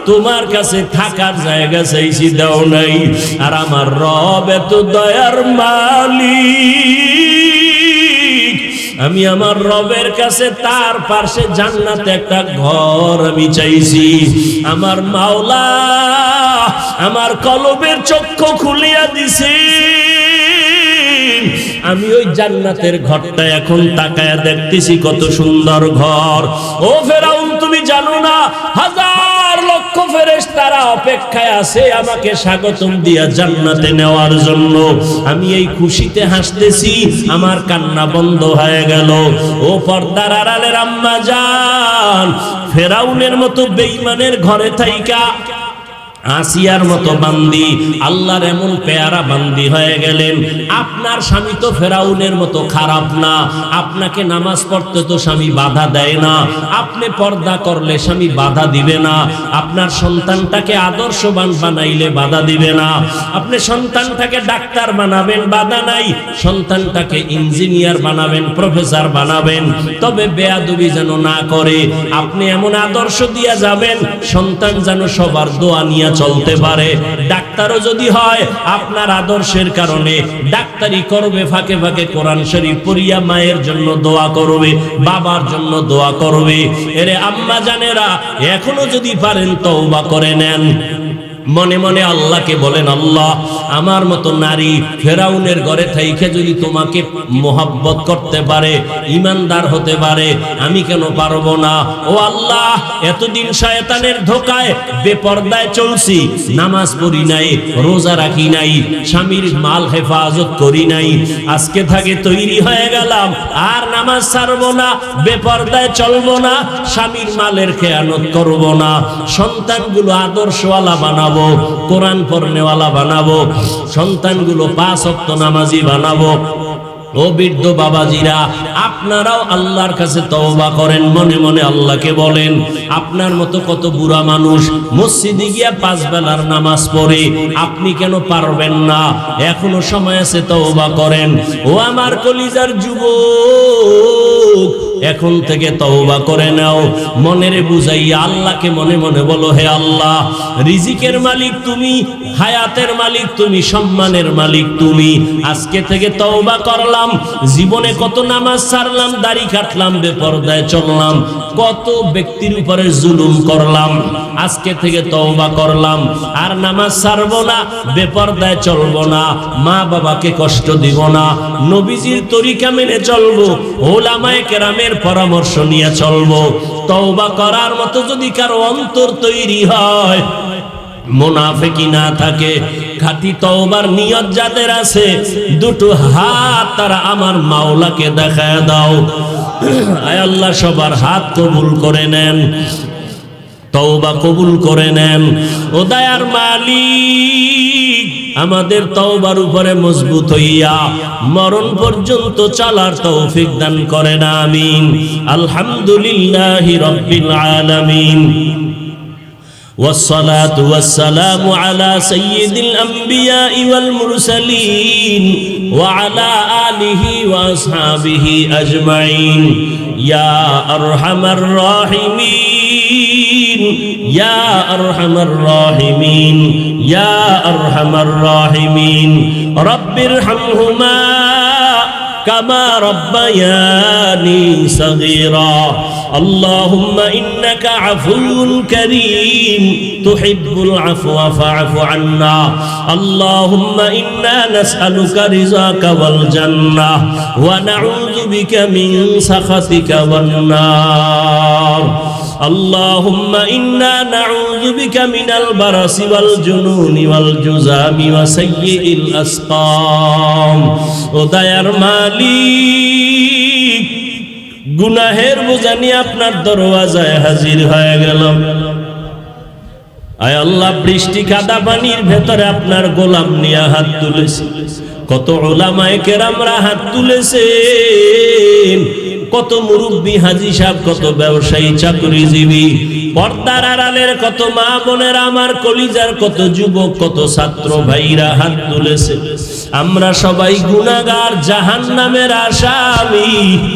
তোমার কাছে থাকার জায়গা চাইছি, দাও নাই। আর আমার রব এত দয়ার মালিক, আমি আমার রবের কাছে তার পাশে জান্নাতে একটা ঘর আমি চাইছি। আমার মাওলা আমার কলবের চক্ষু খুলিয়া দিছে, আমি ওই জান্নাতের ঘরটা এখন তাকায়া দেখতেছি, কত সুন্দর ঘর। ও ফেরাউন, তুমি জানো না হাজার লক্ষ ফেরেশতারা অপেক্ষায় আছে আমাকে স্বাগতম দিয়া জান্নাতে নেওয়ার জন্য। আমি এই খুশিতে হাসতেছি, আমার কান্না বন্ধ হয়ে গেল। ও পর্দার আড়ালের আম্মা জান, ফেরাউনের মতো বেঈমানের ঘরে থাইকা আসিয়ার মতো বান্দি আল্লাহর এমন পেয়ারা বান্দি হয়ে গেলেন। আপনার স্বামী তো ফেরাউনের মতো খারাপ না, আপনাকে নামাজ পড়তে তো স্বামী বাধা দেয় না, আপনি পর্দা করলে স্বামী বাধা দিবে না, আপনার সন্তানটাকে আদর্শবান বানাইলে বাধা দিবে না, আপনি সন্তানটাকে ডাক্তার বানাবেন বাধা নাই, সন্তানটাকে ইঞ্জিনিয়ার বানাবেন, প্রফেসর বানাবেন, তবে বেয়াদবি যেন না করে। আপনি এমন আদর্শ দিয়া যাবেন সন্তান যেন সবার দোয়া নিয়ে চলতে পারে। ডাক্তারও যদি হয় আপনার আদর্শের কারণে ডাক্তারি করবে, ফাঁকে ফাঁকে কোরআন শরীফ পড়িয়া মায়ের জন্য দোয়া করবে, বাবার জন্য দোয়া করবে। এরে আম্মা জানেরা, এখনো যদি পারেন তওবা করে নেন। মনে মনে আল্লাহকে বলেন, আল্লাহ আমার মতো নারী ফেরাউনের ঘরে থাইকে যদি তোমাকে মোহাব্বত করতে পারে, ইমানদার হতে পারে, আমি কেন পারবো না? ও আল্লাহ, এতদিন শয়তানের ধোকায় বেপরদায় চলছি, নামাজ পড়ি নাই, রোজা রাখি নাই, স্বামীর মাল হেফাজত করি নাই, আজকে থেকে তৈরি হয়ে গেলাম আর নামাজ ছাড়বো না, বেপরদায় চলবো না, স্বামীর মালের খেয়ানত করবো না, সন্তানগুলো আদর্শওয়ালা বানাবো, কোরআন পড়নেওয়ালা বানাবো, সন্তানগুলো 5 ওয়াক্ত নামাজি বানাবো। ও বৃদ্ধ বাবাজিরা, আপনারাও আল্লাহর কাছে তওবা করেন, মনে মনে আল্লাহকে বলেন। আপনার মতো কত বুড়া মানুষ মসজিদে গিয়া 5 বেলার নামাজ পড়ে, আপনি কেন পারবেন না? এখনো সময় আছে, তওবা করেন। ও আমার কলিজার যুবক, এখন থেকে তওবা করে নাও। মনেরে বুঝাইয়া আল্লাহকে মনে মনে বলো, হে আল্লাহ, রিজিকের মালিক তুমি, হায়াতের মালিক তুমি, সম্মানের মালিক তুমি। আজকে থেকে তওবা করলাম। জীবনে কত নামাজ ছাড়লাম, দাড়ি কাটলাম, বেপরদায় চললাম, কত ব্যক্তির উপরে জুলুম করলাম, আজকে থেকে তওবা করলাম, আর নামাজ ছাড়বো না, বেপরদায় চলবো না, মা বাবাকে কষ্ট দিব না, নবীজির তরিকা মেনে চলবো, ওলামায়ে কেরামের পরামর্শ নিয়ে চলবো। তওবা করার মতো যদি কারো অন্তর তৈরি হয়, মুনাফিকি না থাকে, খাঁটি তওবার নিয়ত যাদের আছে, দুটো হাত তারা আমার মাওলাকে দেখায় দাও। আয় আল্লাহ, সবার হাত কবুল করে নেন, তওবা কবুল করে নেন। ও দয়ার মালিক, আমাদের তওবার উপরে মজবুত হইয়া মরণ পর্যন্ত চলার তৌফিক দান করেন, আমিন। আলহামদুলিল্লাহি রাব্বিল আলামিন। والصلاة والسلام على سيد الأنبياء والمرسلين وعلى آله وأصحابه أجمعين يا أرحم الراحمين يا أرحم الراحمين يا أرحم الراحمين رب ارحمهما كما ربياني صغيرا اللهم إنك عفو كريم تحب العفو فاعف عنا اللهم إنا نسألك رضاك والجنة ونعوذ بك من سخطك والنار اللهم إنا نعوذ بك من البرص والجنون والجذام وسيء الأسقام ودير মালিক গুনাহের বোঝা নিয়ে আপনার দরওয়াজায় হাজির হয়ে গেলাম। আয় আল্লাহ, বৃষ্টি কাদা পানির ভেতরে আপনার গোলাম নিয়ে হাত তুলেছে, কত উলামায়ে কেরামরা হাত তুলেছেন, কত মুরব্বী হাজী সাহেব, কত ব্যবসায়ী চাকরিজীবী, পর্দার আড়ালের কত মা বোনেরা, আমার কলিজার কত যুবক, কত ছাত্র ভাইরা হাত তুলেছে। আমরা সবাই গুনাহগার, জাহান্নামের আসামি।